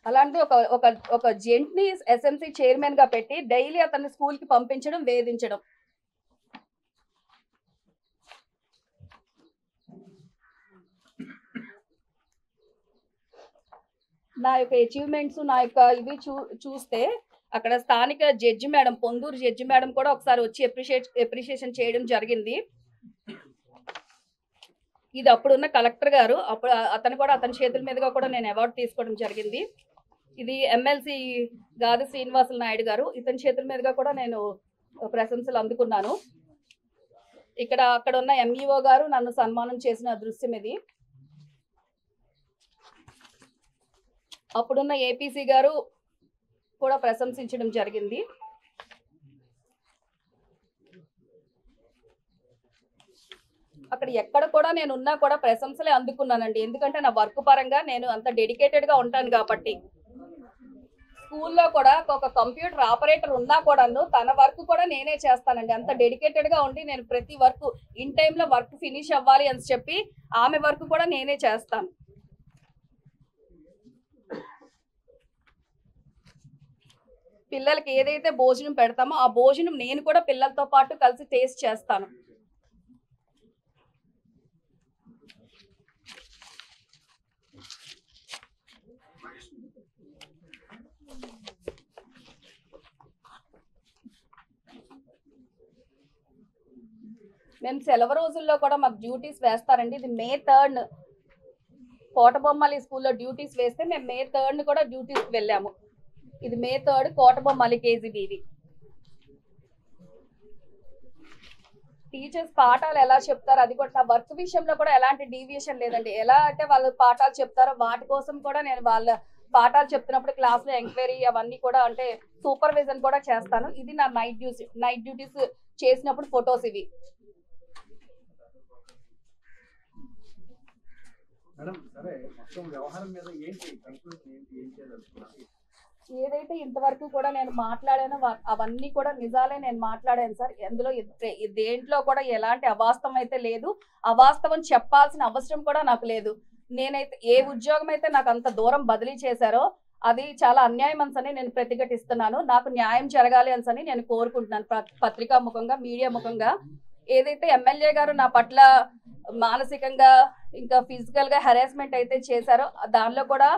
అలాంటిది ఒక జెంట్ ని ఎస్ఎంసీ చైర్మన్ గా పెట్టి డైలీ అతన్ని స్కూల్ కి పంపించడం, వేధించడం. నా యొక్క అచీవ్మెంట్స్, నా యొక్క ఇవి చూస్తే అక్కడ స్థానిక judge madam, Ponduru judge madam కూడా ఒకసారి వచ్చి అప్రిషియేషన్ చేయడం జరిగింది. ఇది అప్పుడున్న కలెక్టర్ గారు, అప్పుడు అతని చేతుల మీదుగా కూడా నేను అవార్డు తీసుకోవడం జరిగింది. ఇది ఎమ్మెల్సీ గాది శ్రీనివాసులు నాయుడు గారు, ఇతని చేతుల మీదుగా కూడా నేను ప్రశంసలు అందుకున్నాను. అక్కడ ఉన్న ఎంఈఓ గారు నన్ను సన్మానం చేసిన దృశ్యం ఇది. అప్పుడున్న ఏపీసీ గారు కూడా ప్రశంసించడం జరిగింది. అక్కడ ఎక్కడ కూడా నేను ఉన్నా కూడా ప్రశంసలే అందుకున్నానండి. ఎందుకంటే నా వర్క్ పరంగా నేను అంత డెడికేటెడ్ గా ఉంటాను కాబట్టి. స్కూల్లో కూడా ఒక కంప్యూటర్ ఆపరేటర్ ఉన్నా కూడాను తన వర్క్ కూడా నేనే చేస్తానండి. అంత డెడికేటెడ్ గా ఉండి నేను ప్రతి వర్క్ ఇన్ టైంలో వర్క్ ఫినిష్ అవ్వాలి అని చెప్పి ఆమె వర్క్ కూడా నేనే చేస్తాను. పిల్లలకి ఏదైతే భోజనం పెడతామో ఆ భోజనం నేను కూడా పిల్లలతో పాటు కలిసి టేస్ట్ చేస్తాను. మేము సెలవు రోజుల్లో కూడా మాకు డ్యూటీస్ వేస్తారండి. ఇది May 3 కోటబొమ్మాలి స్కూల్లో డ్యూటీస్ వేస్తే మేము May 3 కూడా డ్యూటీస్కి వెళ్ళాము. ఇది May 3 కోటబొమ్మాలి కేజీబీవి. టీచర్స్ పాఠాలు ఎలా చెప్తారు, అది కూడా నా వర్క్ విషయంలో కూడా ఎలాంటి డీవియేషన్ లేదండి. ఎలా అంటే వాళ్ళు పాఠాలు చెప్తారో వాటి కోసం కూడా నేను వాళ్ళ పాఠాలు చెప్తున్నప్పుడు క్లాస్లో ఎంక్వైరీ అవన్నీ కూడా అంటే సూపర్విజన్ కూడా చేస్తాను. ఇది నా నైట్ డ్యూటీస్ చేసినప్పుడు ఫొటోస్ ఇవి. ఏదైతే ఇంతవరకు కూడా నేను మాట్లాడానో అవన్నీ కూడా నిజాలే నేను మాట్లాడాను సార్. అందులో దేంట్లో కూడా ఎలాంటి అవాస్తవం అయితే లేదు. అవాస్తవం చెప్పాల్సిన అవసరం కూడా నాకు లేదు. నేనైతే ఏ ఉద్యోగం అయితే నాకు అంత దూరం బదిలీ చేశారో అది చాలా అన్యాయం అని నేను ప్రతిఘటిస్తున్నాను. నాకు న్యాయం జరగాలి అని నేను కోరుకుంటున్నాను. పత్రికా ముఖంగా, మీడియా ముఖంగా. ఏదైతే ఎమ్మెల్యే గారు నా పట్ల మానసికంగా ఇంకా ఫిజికల్ గా హెరాస్మెంట్ అయితే చేశారో దానిలో కూడా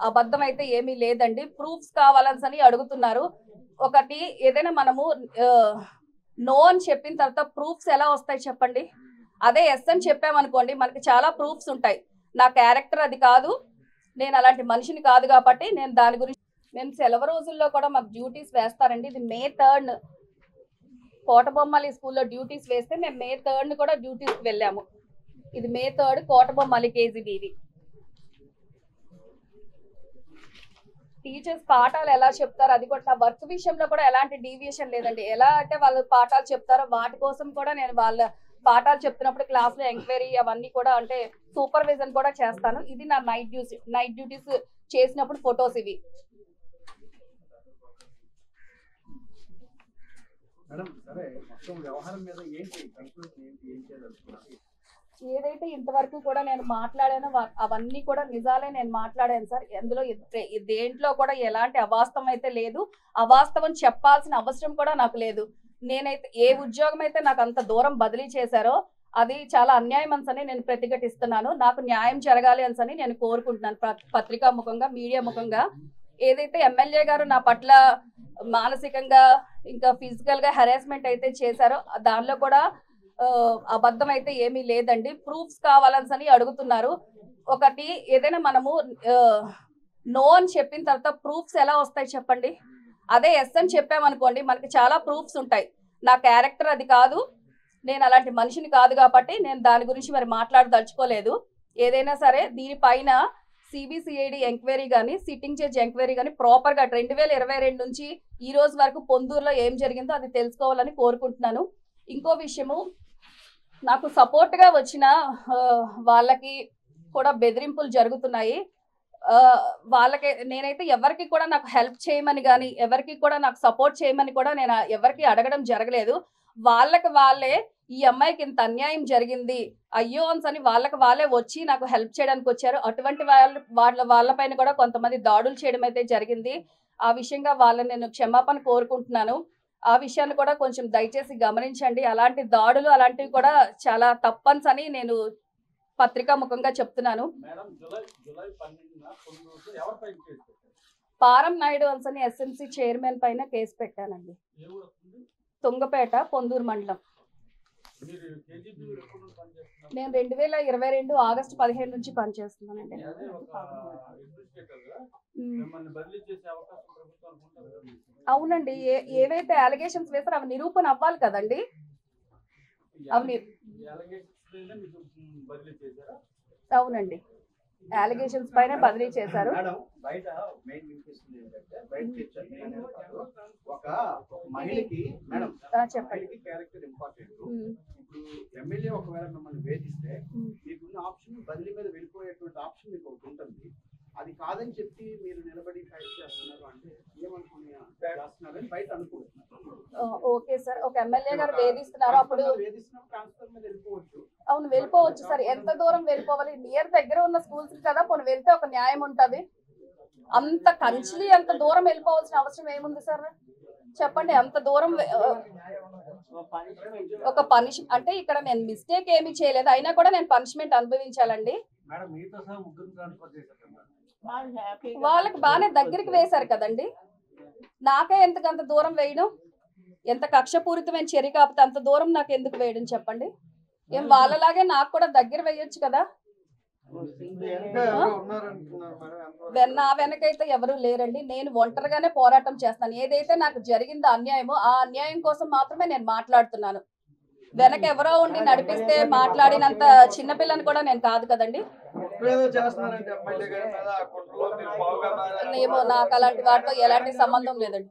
అబద్ధం అయితే ఏమీ లేదండి. ప్రూఫ్స్ కావాలని అడుగుతున్నారు. ఒకటి ఏదైనా మనము నో అని చెప్పిన తర్వాత ప్రూఫ్స్ ఎలా వస్తాయి చెప్పండి? అదే ఎస్ అని చెప్పామనుకోండి, మనకి చాలా ప్రూఫ్స్ ఉంటాయి. నా క్యారెక్టర్ అది కాదు, నేను అలాంటి మనిషిని కాదు కాబట్టి నేను దాని గురించి మేము సెలవు రోజుల్లో కూడా మాకు డ్యూటీస్ వేస్తారండి. ఇది May 3 కోటబొమ్మాలి స్కూల్లో డ్యూటీస్ వేస్తే మేము May 3 కూడా డ్యూటీస్కి వెళ్ళాము. ఇది May 3 కోటబొమ్మాలి కేజీబీవి. టీచర్స్ పాఠాలు ఎలా చెప్తారు, అది కూడా నా వర్క్ విషయంలో కూడా ఎలాంటి డీవియేషన్ లేదండి. ఎలా అయితే వాళ్ళు పాఠాలు చెప్తారో వాటి కోసం కూడా నేను వాళ్ళ పాఠాలు చెప్తున్నప్పుడు క్లాస్లో ఎంక్వైరీ అవన్నీ కూడా అంటే సూపర్విజన్ కూడా చేస్తాను. ఇది నా నైట్ డ్యూటీస్ చేసినప్పుడు ఫొటోస్ ఇవి. ఏదైతే ఇంతవరకు కూడా నేను మాట్లాడానో అవన్నీ కూడా నిజాలే నేను మాట్లాడాను సార్. అందులో దేంట్లో కూడా ఎలాంటి అవాస్తవం అయితే లేదు. అవాస్తవం చెప్పాల్సిన అవసరం కూడా నాకు లేదు. నేనైతే ఏ ఉద్యోగం అయితే నాకు అంత దూరం బదిలీ చేశారో అది చాలా అన్యాయం అని నేను ప్రతిఘటిస్తున్నాను. నాకు న్యాయం జరగాలి అని నేను కోరుకుంటున్నాను. పత్రికా ముఖంగా, మీడియా ముఖంగా. ఏదైతే ఎమ్మెల్యే గారు నా పట్ల మానసికంగా ఇంకా ఫిజికల్ గా హెరాస్మెంట్ అయితే చేశారో దానిలో కూడా అబద్ధం అయితే ఏమీ లేదండి. ప్రూఫ్స్ కావాలని అడుగుతున్నారు. ఒకటి ఏదైనా మనము నో అని చెప్పిన తర్వాత ప్రూఫ్స్ ఎలా వస్తాయి చెప్పండి? అదే ఎస్ అని చెప్పామనుకోండి, మనకి చాలా ప్రూఫ్స్ ఉంటాయి. నా క్యారెక్టర్ అది కాదు, నేను అలాంటి మనిషిని కాదు కాబట్టి నేను దాని గురించి మరి మాట్లాడదలుచుకోలేదు. ఏదైనా సరే దీనిపైన సిబిసిఐడి ఎంక్వైరీ కానీ సిట్టింగ్ జడ్జి ఎంక్వైరీ కానీ ప్రాపర్గా 2022 నుంచి ఈ రోజు వరకు పొందూరులో ఏం జరిగిందో అది తెలుసుకోవాలని కోరుకుంటున్నాను. ఇంకో విషయము, నాకు సపోర్ట్గా వచ్చిన వాళ్ళకి కూడా బెదిరింపులు జరుగుతున్నాయి. వాళ్ళకి నేనైతే ఎవరికి కూడా నాకు హెల్ప్ చేయమని కానీ ఎవరికి కూడా నాకు సపోర్ట్ చేయమని కూడా నేను ఎవరికి అడగడం జరగలేదు. వాళ్ళకి వాళ్ళే ఈ అమ్మాయికి ఇంత అన్యాయం జరిగింది అయ్యో అని వాళ్ళకి వాళ్ళే వచ్చి నాకు హెల్ప్ చేయడానికి వచ్చారు. అటువంటి వాళ్ళపైన కూడా కొంతమంది దాడులు చేయడం అయితే జరిగింది. ఆ విషయంగా వాళ్ళని నేను క్షమాపణ కోరుకుంటున్నాను. ఆ విషయాన్ని కూడా కొంచెం దయచేసి గమనించండి. అలాంటి దాడులు అలాంటివి కూడా చాలా తప్పని నేను పత్రికా ముఖంగా చెప్తున్నాను. పారం నాయుడు అని ఎస్ఎంసీ చైర్మన్ పైన కేసు పెట్టానండి. తుంగపేట, పొందూరు మండలం. నేను 2022 ఆగస్టు 15 నుంచి పనిచేస్తున్నానండి. అవునండి. ఏవైతే అలిగేషన్స్ వేస్తారో అవి నిరూపణ అవ్వాలి కదండి. అవునండి, అలిగేషన్స్ పైన బదిలీ చేశారు. చెప్పండి. ఎమ్మెల్యే ఒకవేళ మిమ్మల్ని వేధిస్తే మీకున్న ఆప్షన్ బదిలీ మీద వెళ్ళిపోయేటువంటి ఆప్షన్ మీకు ఒకటి ఉంటుంది. అది కాదని చెప్పి మీరు నిలబడి ఫైట్ చేస్తున్నారు అంటే ఏమనుకున్నారని బయట అనుకుంటున్నారు. ఓకే సార్, ఒక ఎమ్మెల్యే గారు వేధిస్తున్నారు, అప్పుడు ట్రాన్స్ఫర్ మీద వెళ్ళిపోవచ్చు. అవును, వెళ్ళిపోవచ్చు సార్. ఎంత దూరం వెళ్ళిపోవాలి? నియర్ దగ్గర ఉన్న స్కూల్స్ కదా, పోనీ వెళ్తే ఒక న్యాయం ఉంటది. అంత కంచిలి అంత దూరం వెళ్ళిపోవాల్సిన అవసరం ఏముంది సార్ చెప్పండి? అంత దూరం ఒక పనిష్మెంట్ అంటే ఇక్కడ నేను మిస్టేక్ ఏమీ చేయలేదు, అయినా కూడా నేను పనిష్మెంట్ అనుభవించాలండి. వాళ్ళకి బాగానే దగ్గరికి వేశారు కదండి, నాకే ఎందుకు అంత దూరం వేయడం? ఎంత కక్షపూరితమైన చర్య కాకపోతే అంత దూరం నాకు ఎందుకు వేయడం చెప్పండి? ఏం వాళ్ళలాగే నాకు కూడా దగ్గర వేయొచ్చు కదా. నా వెనకైతే ఎవరు లేరండి. నేను ఒంటరిగానే పోరాటం చేస్తాను. ఏదైతే నాకు జరిగిందో అన్యాయమో ఆ అన్యాయం కోసం మాత్రమే నేను మాట్లాడుతున్నాను. వెనక ఎవరో ఉండి నడిపిస్తే మాట్లాడినంత చిన్నపిల్లని కూడా నేను కాదు కదండి. ఏమో నాకు అలాంటి వాటితో ఎలాంటి సంబంధం లేదండి.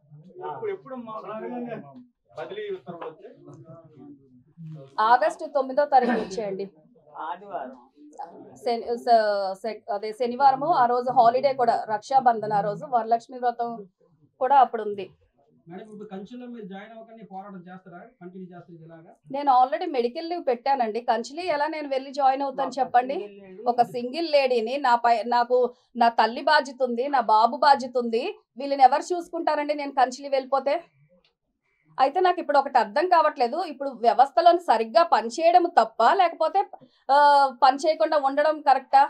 ఆగస్టు 9వ తారీఖు వచ్చేయండి. అదే శనివారము. ఆ రోజు హాలిడే కూడా, రక్షాబంధన్. ఆ రోజు వరలక్ష్మి వ్రతం కూడా అప్పుడు ఉంది. నేను ఆల్రెడీ మెడికల్ లీవ్ పెట్టానండి. కంచిలి ఎలా నేను వెళ్ళి జాయిన్ అవుతాను చెప్పండి? ఒక సింగిల్ లేడీని, నాకు నా తల్లి బాధ్యత ఉంది, నా బాబు బాధ్యత ఉంది. వీళ్ళని ఎవరు చూసుకుంటారండి నేను కంచిలి వెళ్ళిపోతే? అయితే నాకు ఇప్పుడు ఒకటి అర్థం కావట్లేదు, ఇప్పుడు వ్యవస్థలో సరిగ్గా పనిచేయడం తప్ప లేకపోతే పని చేయకుండా ఉండడం కరెక్టా?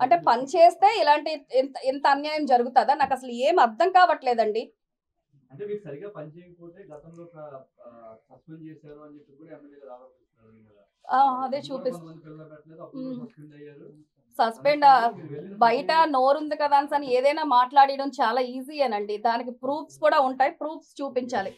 అంటే పని చేస్తే ఇలాంటి ఇంత అన్యాయం జరుగుతుందా? నాకు అసలు ఏం అర్థం కావట్లేదండి. అంటే మీరు సరిగా పని చేయకపోతే గతంలో సస్పెండ్ చేశారు అని చెప్పి కూడా ఎమ్మెల్యే గారు ఆరోపిస్తున్నారు కదా. అదే చూపిస్తుంది. పిల్లలు పెట్టలేదు, అప్పుడు సస్పెండ్ అయ్యారు. సస్పెండ్ బయట నోరుంది కదా అని ఏదైనా మాట్లాడడం చాలా ఈజీ అనండి. దానికి ప్రూఫ్స్ కూడా ఉంటాయి, ప్రూఫ్స్ చూపించాలి.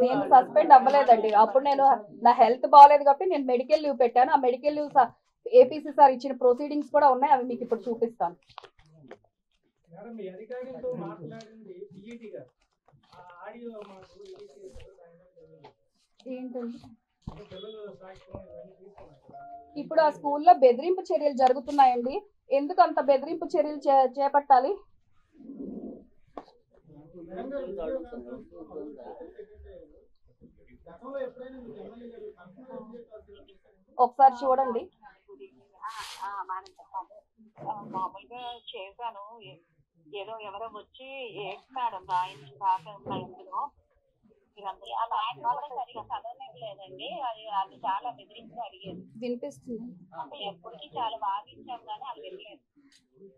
నేను సస్పెండ్ అవ్వలేదండి. అప్పుడు నేను నా హెల్త్ బాగాలేదు కాబట్టి నేను మెడికల్ లీవ్ పెట్టాను. ఆ మెడికల్ లీవ్ ఏపీసీ సార్ ఇచ్చిన ప్రొసీడింగ్స్ కూడా ఉన్నాయి, అవి మీకు ఇప్పుడు చూపిస్తాను. ఏంటండి ఇప్పుడు ఆ స్కూల్లో బెదిరింపు చర్యలు జరుగుతున్నాయండి. ఎందుకు అంత బెదిరింపు చర్యలు చేపట్టాలి? ఒకసారి చూడండి. మామూలుగా చేశాను, ఏదో ఎవరో వచ్చి ఏంటి మేడం రాయించి రాకుండా ఇందులో ఆ ల్యాండ్ కూడా సరిగా చదవలేదండి. అది చాలా బెదిరించి అడిగేది. వినిపిస్తుంది. అంటే ఎప్పటికీ చాలా వాదించాం కానీ అది వెళ్ళలేదు.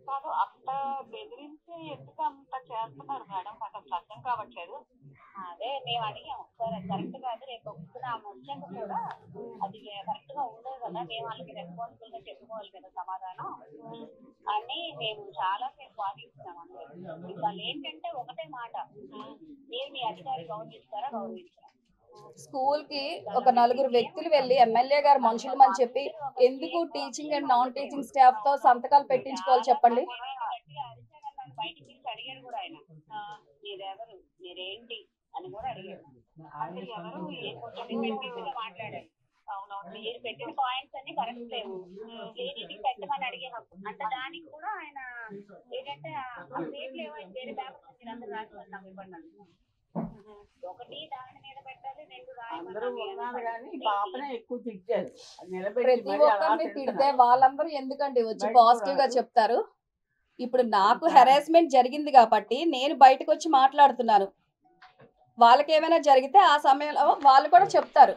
కాదు అంత బెదిరించి ఎందుకు అంత చేస్తున్నారు మేడం, నాకు అసలు అర్థం కావట్లేదు. అదే మేము అడిగాము సార్, అది కరెక్ట్ కాదు, రేపు వస్తున్న ఆమె వచ్చాక కూడా అది కరెక్ట్ గా ఉండదు కదా, మేము వాళ్ళకి రెస్పాన్సిబుల్ గా చెప్పుకోవాలి కదా సమాధానం అని మేము చాలా సేపు వాదిస్తున్నాం. అంటే వాళ్ళు ఏంటంటే ఒకటే మాట, మీరు మీ అధికారి గౌరవిస్తారా గౌరవించారా. స్కూల్ కి ఒక 4 వ్యక్తులు వెళ్ళి ఎమ్మెల్యే గారు మనుషులమని చెప్పి ఎందుకు teaching and non teaching staff తో సంతకాలు పెట్టించుకోవాలి చెప్పండి. బయటికి పిలిచి అడిగారు కూడా ఆయన, మీరెవరు మీరేంటి అని కూడా అడిగారు. అంటే ఎవరు కొంచెం మాట్లాడారు. అవునవును మీరు పెట్టిన పాయింట్స్ అన్ని కరెక్ట్ లేవు, లేడీకి పెట్టమని అడిగాను. అంటే దానికి కూడా ఆయన ఏంటంటే రేట్లు ఏవో వేరే పేపర్స్ మీరు అందరూ రాసుకుంటాం ఇవ్వండి. ఒకటి దాని మీద పెట్టాలి, 2 ప్రతి ఒక్కరిని తిడితే వాళ్ళందరూ ఎందుకండి వచ్చి పాజిటివ్ గా చెప్తారు. ఇప్పుడు నాకు హెరాస్మెంట్ జరిగింది కాబట్టి నేను బయటకు వచ్చి మాట్లాడుతున్నాను. వాళ్ళకి ఏమైనా జరిగితే ఆ సమయంలో వాళ్ళు కూడా చెప్తారు.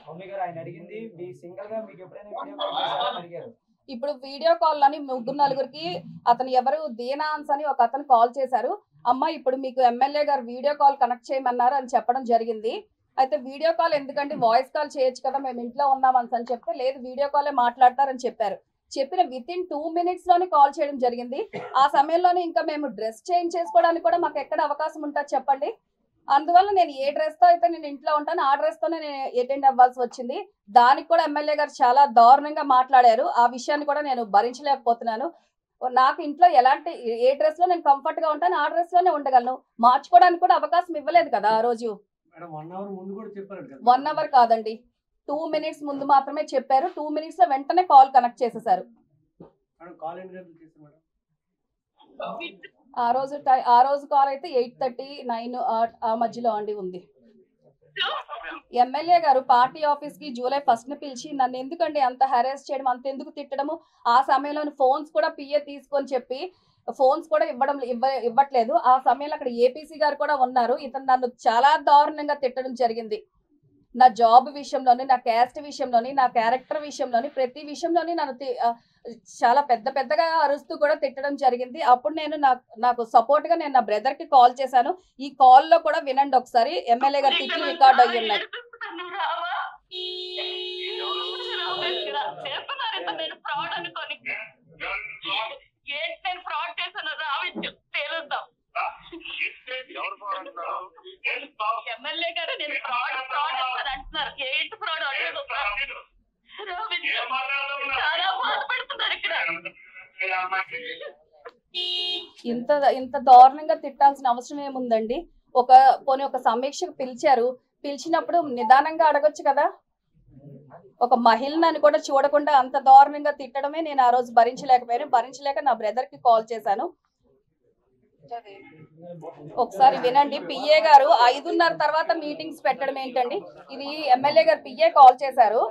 ఇప్పుడు వీడియో కాల్ అని 3-4కి అతను ఎవరు దీనాన్స్ అని ఒక అతను కాల్ చేశారు. అమ్మ ఇప్పుడు మీకు ఎమ్మెల్యే గారు వీడియో కాల్ కనెక్ట్ చేయమన్నారు అని చెప్పడం జరిగింది. అయితే వీడియో కాల్ ఎందుకంటే వాయిస్ కాల్ చేయొచ్చు కదా, మేము ఇంట్లో ఉన్నామని చెప్తే లేదు వీడియో కాలే మాట్లాడతారని చెప్పారు. చెప్పిన వితిన్ 2 minutes లోనే కాల్ చేయడం జరిగింది. ఆ సమయంలోనే ఇంకా మేము డ్రెస్ చేంజ్ చేసుకోవడానికి కూడా మాకు ఎక్కడ అవకాశం ఉంటుంది చెప్పండి. అందువల్ల నేను ఏ డ్రెస్ తో అయితే నేను ఇంట్లో ఉంటాను ఆ డ్రెస్ తోనే నేను అటెండ్ అవ్వాల్సి వచ్చింది. దానికి కూడా ఎమ్మెల్యే గారు చాలా దారుణంగా మాట్లాడారు. ఆ విషయాన్ని కూడా నేను భరించలేకపోతున్నాను. నాకు ఇంట్లో ఎలాంటి ఏ డ్రెస్ లో నేను కంఫర్ట్ గా ఉంటాను ఆ డ్రెస్ లోనే ఉండగలను. మార్చుకోవడానికి కూడా అవకాశం ఇవ్వలేదు కదా ఆ రోజు. 1 hour కాదండి, 2 minutes ముందు మాత్రమే చెప్పారు. 2 minutes లో వెంటనే కాల్ కనెక్ట్ చేసేసారు. ఆ రోజు కాల్ అయితే 8:30, 9 ఆ మధ్యలో అండి ఉంది. ఎమ్మెల్యే గారు పార్టీ ఆఫీస్ కి July 1st పిలిచి నన్ను ఎందుకండి అంత హెరాస్ చేయడం, అంత ఎందుకు తిట్టడము. ఆ సమయంలో ఫోన్స్ కూడా పిఏ తీసుకొని చెప్పి ఫోన్స్ కూడా ఇవ్వట్లేదు. ఆ సమయంలో అక్కడ ఏపీసీ గారు కూడా ఉన్నారు. ఇతను నన్ను చాలా దారుణంగా తిట్టడం జరిగింది. నా జాబ్ విషయంలోని, నా క్యాస్ట్ విషయంలోని, నా క్యారెక్టర్ విషయంలోని, ప్రతి విషయంలోని నన్ను చాలా పెద్దగా అరుస్తూ కూడా తిట్టడం జరిగింది. అప్పుడు నేను నాకు సపోర్ట్ గా నేను నా బ్రదర్ కి కాల్ చేశాను. ఈ కాల్ లో కూడా వినండి ఒకసారి, ఎమ్మెల్యే గారు తిట్లు రికార్డ్ అయ్యి ఉన్నాయి. ఎమ్మెల్యే గారు నేను ఫ్రాడ్ అంటున్నారు. ఏంటి ఫ్రాడ్ అంటున్నారు, చాలా బాధపడుతున్నారు ఇక్కడ. ఇంత దారుణంగా తిట్టాల్సిన అవసరం ఏముందండి. పోనీ ఒక సమీక్షకు పిలిచినప్పుడు నిదానంగా అడగొచ్చు కదా. ఒక మహిళని కూడా చూడకుండా అంత దారుణంగా తిట్టడమే నేను ఆ రోజు భరించలేక నా బ్రదర్ కి కాల్ చేశాను. ఒకసారి వినండి. పిఏ గారు 5:30 తర్వాత మీటింగ్స్ పెట్టడం ఏంటండి. ఇది ఎమ్మెల్యే గారు పిఏ కాల్ చేశారు.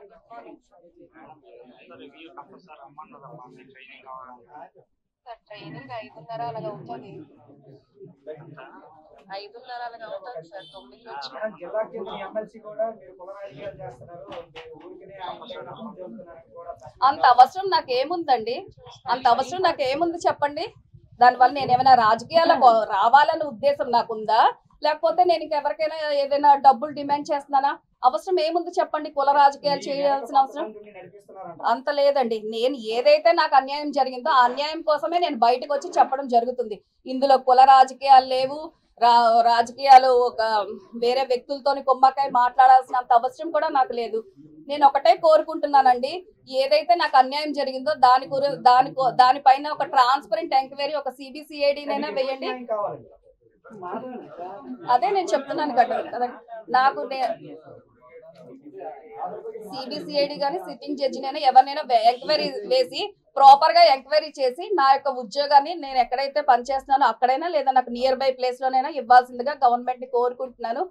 సార్ ట్రైనింగ్ 5:30 అలాగ అవుతుంది. 5:30 అలాగ అవుతుంది సార్. 9 నుంచి మేడం జిల్లా కేంద్ర ఎమ్మెల్సీ కూడా మీరు కుల రాజకీయాలు చేస్తున్నారు, మీరు ఊరికనే కూడా అంత అవసరం నాకేముందండి? అంత అవసరం నాకేముంది చెప్పండి? దానివల్ల నేను ఏమైనా రాజకీయాలకు రావాలనే ఉద్దేశం నాకుందా, లేకపోతే నేను ఇంకెవరికైనా ఏదైనా డబ్బులు డిమాండ్ చేస్తున్నానా? అవసరం ఏముంది చెప్పండి? కుల రాజకీయాలు చేయాల్సిన అవసరం అంత లేదండి. నేను ఏదైతే నాకు అన్యాయం జరిగిందో ఆ అన్యాయం కోసమే నేను బయటకు వచ్చి చెప్పడం జరుగుతుంది. ఇందులో కుల రాజకీయాలు లేవు. రాజకీయాలు ఒక వేరే వ్యక్తులతోని కుమ్మకాయ మాట్లాడాల్సినంత అవసరం కూడా నాకు లేదు. నేను ఒకటే కోరుకుంటున్నానండి, ఏదైతే నాకు అన్యాయం జరిగిందో దానిపైన ఒక ట్రాన్స్పరెంట్ ఎంక్వైరీ, ఒక సిబిసిఐడినైనా వేయండి. అదే నేను చెప్తున్నాను కదా, నాకు సిబిసిఐడి కానీ సిట్టింగ్ జడ్జినైనా ఎవరినైనా ఎంక్వైరీ వేసి ప్రాపర్ గా ఎంక్వైరీ చేసి నా యొక్క ఉద్యోగాన్ని నేను ఎక్కడైతే పనిచేస్తున్నానో అక్కడైనా లేదా నాకు నియర్ బై ప్లేస్ లోనైనా ఇవ్వాల్సిందిగా గవర్నమెంట్ ని కోరుకుంటున్నాను.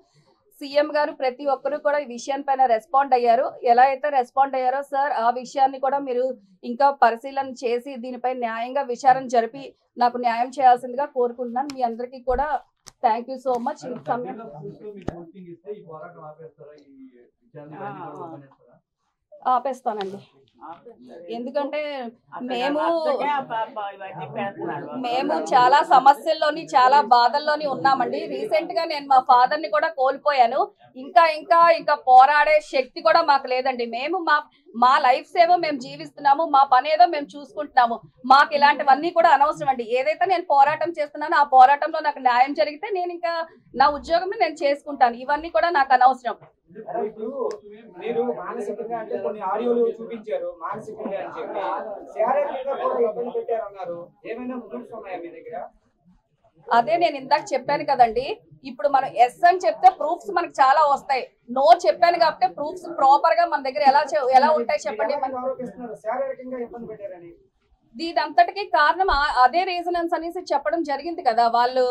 సీఎం గారు ప్రతి ఒక్కరు కూడా ఈ విషయాన్ని రెస్పాండ్ అయ్యారు. ఎలా అయితే రెస్పాండ్ అయ్యారో సార్, ఆ విషయాన్ని కూడా మీరు ఇంకా పరిశీలన చేసి దీనిపై న్యాయంగా విచారణ జరిపి నాకు న్యాయం చేయాల్సిందిగా కోరుకుంటున్నాను. మీ అందరికీ కూడా థ్యాంక్ యూ సో మచ్. ఆపేస్తానండి, ఎందుకంటే మేము చాలా సమస్యల్లోని చాలా బాధల్లోని ఉన్నామండి. రీసెంట్ గా నేను మా ఫాదర్ ని కూడా కోల్పోయాను. ఇంకా పోరాడే శక్తి కూడా మాకు లేదండి. మేము మా లైఫ్ ఏమో మేము జీవిస్తున్నాము, మా పని ఏదో మేము చూసుకుంటున్నాము. మాకు ఇలాంటివన్నీ కూడా అనవసరం అండి. ఏదైతే నేను పోరాటం చేస్తున్నానో ఆ పోరాటంలో నాకు న్యాయం జరిగితే నేను ఇంకా నా ఉద్యోగం నేను చేసుకుంటాను. ఇవన్నీ కూడా నాకు అనవసరం. మీరు మానసికంగా అంటే కొన్ని ఆడియోలు చూపించారు, మానసికంగా అని చెప్పి శారీరకంగా కూడా ఇబ్బంది పెట్టారన్నారు. ఏమైనా ప్రూఫ్స్ ఉన్నాయా మీ దగ్గర? అదే నేను ఇందాక చెప్పాను కదండి, ఇప్పుడు మనం ఎస్ అని చెప్తే ప్రూఫ్స్ మనకు చాలా వస్తాయి. నో చెప్పాను కాబట్టి ప్రూఫ్స్ ప్రాపర్ గా మన దగ్గర ఎలా ఉంటాయి చెప్పండి. శారీరకంగా ఇబ్బంది పెట్టారని దీనంతటికి కారణం అదే రీజనన్స్ అనేసి చెప్పడం జరిగింది కదా. వాళ్ళు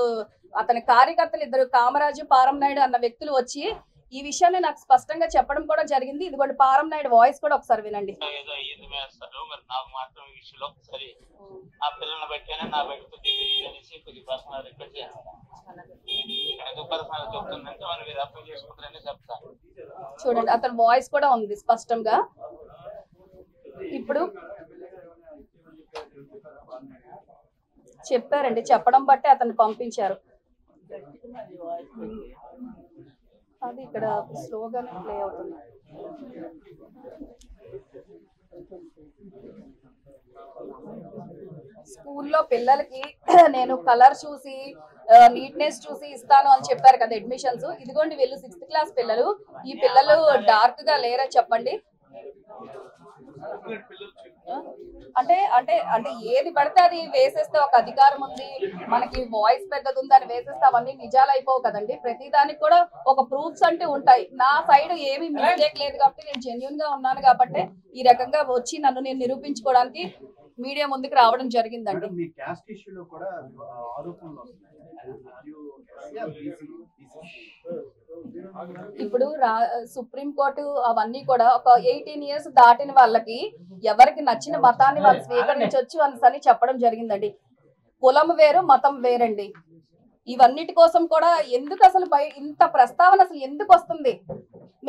అతని కార్యకర్తలు ఇద్దరు కామరాజు పారం నాయుడు అన్న వ్యక్తులు వచ్చి ఈ విషయాన్ని నాకు స్పష్టంగా చెప్పడం కూడా జరిగింది. ఇదిగోండి పారం నాయుడు వాయిస్ కూడా ఒకసారి వినండి. చూడండి, అతని వాయిస్ కూడా ఉంది స్పష్టంగా. ఇప్పుడు చెప్పారండి, చెప్పడం బట్టి అతన్ని పంపించారు. అది ఇక్కడ స్లోగానే ప్లే అవుతుంది. స్కూల్లో పిల్లలకి నేను కలర్ చూసి నీట్నెస్ చూసి ఇస్తాను అని చెప్పారు కదా అడ్మిషన్స్. ఇదిగోండి వీళ్ళు 6th క్లాస్ పిల్లలు. ఈ పిల్లలు డార్క్ గా లేరా చెప్పండి? అంటే అంటే అంటే ఏది పడితే అది వేసేస్తే ఒక అధికారం ఉంది, మనకి వాయిస్ పెద్దది ఉంది అని వేసేస్తే అవన్నీ నిజాలు అయిపోవు కదండి. ప్రతి దానికి కూడా ఒక ప్రూఫ్స్ అంటే ఉంటాయి. నా సైడ్ ఏమి మిస్టేక్ లేదు కాబట్టి నేను జెన్యూన్ గా ఉన్నాను కాబట్టి ఈ రకంగా వచ్చి నన్ను నేను నిరూపించుకోవడానికి మీడియా ముందుకు రావడం జరిగిందండి. మీ క్యాస్ట్ ఇష్యూలో కూడా ఆరోపణలు వస్తున్నాయి. ఇప్పుడు సుప్రీంకోర్టు అవన్నీ కూడా ఒక 18 years దాటిన వాళ్ళకి ఎవరికి నచ్చిన మతాన్ని వాళ్ళు స్వీకరించవచ్చు అని చెప్పడం జరిగిందండి. కులం వేరు, మతం వేరండి. ఇవన్నిటి కోసం కూడా ఎందుకు అసలు ఇంత ప్రస్తావన అసలు ఎందుకు వస్తుంది?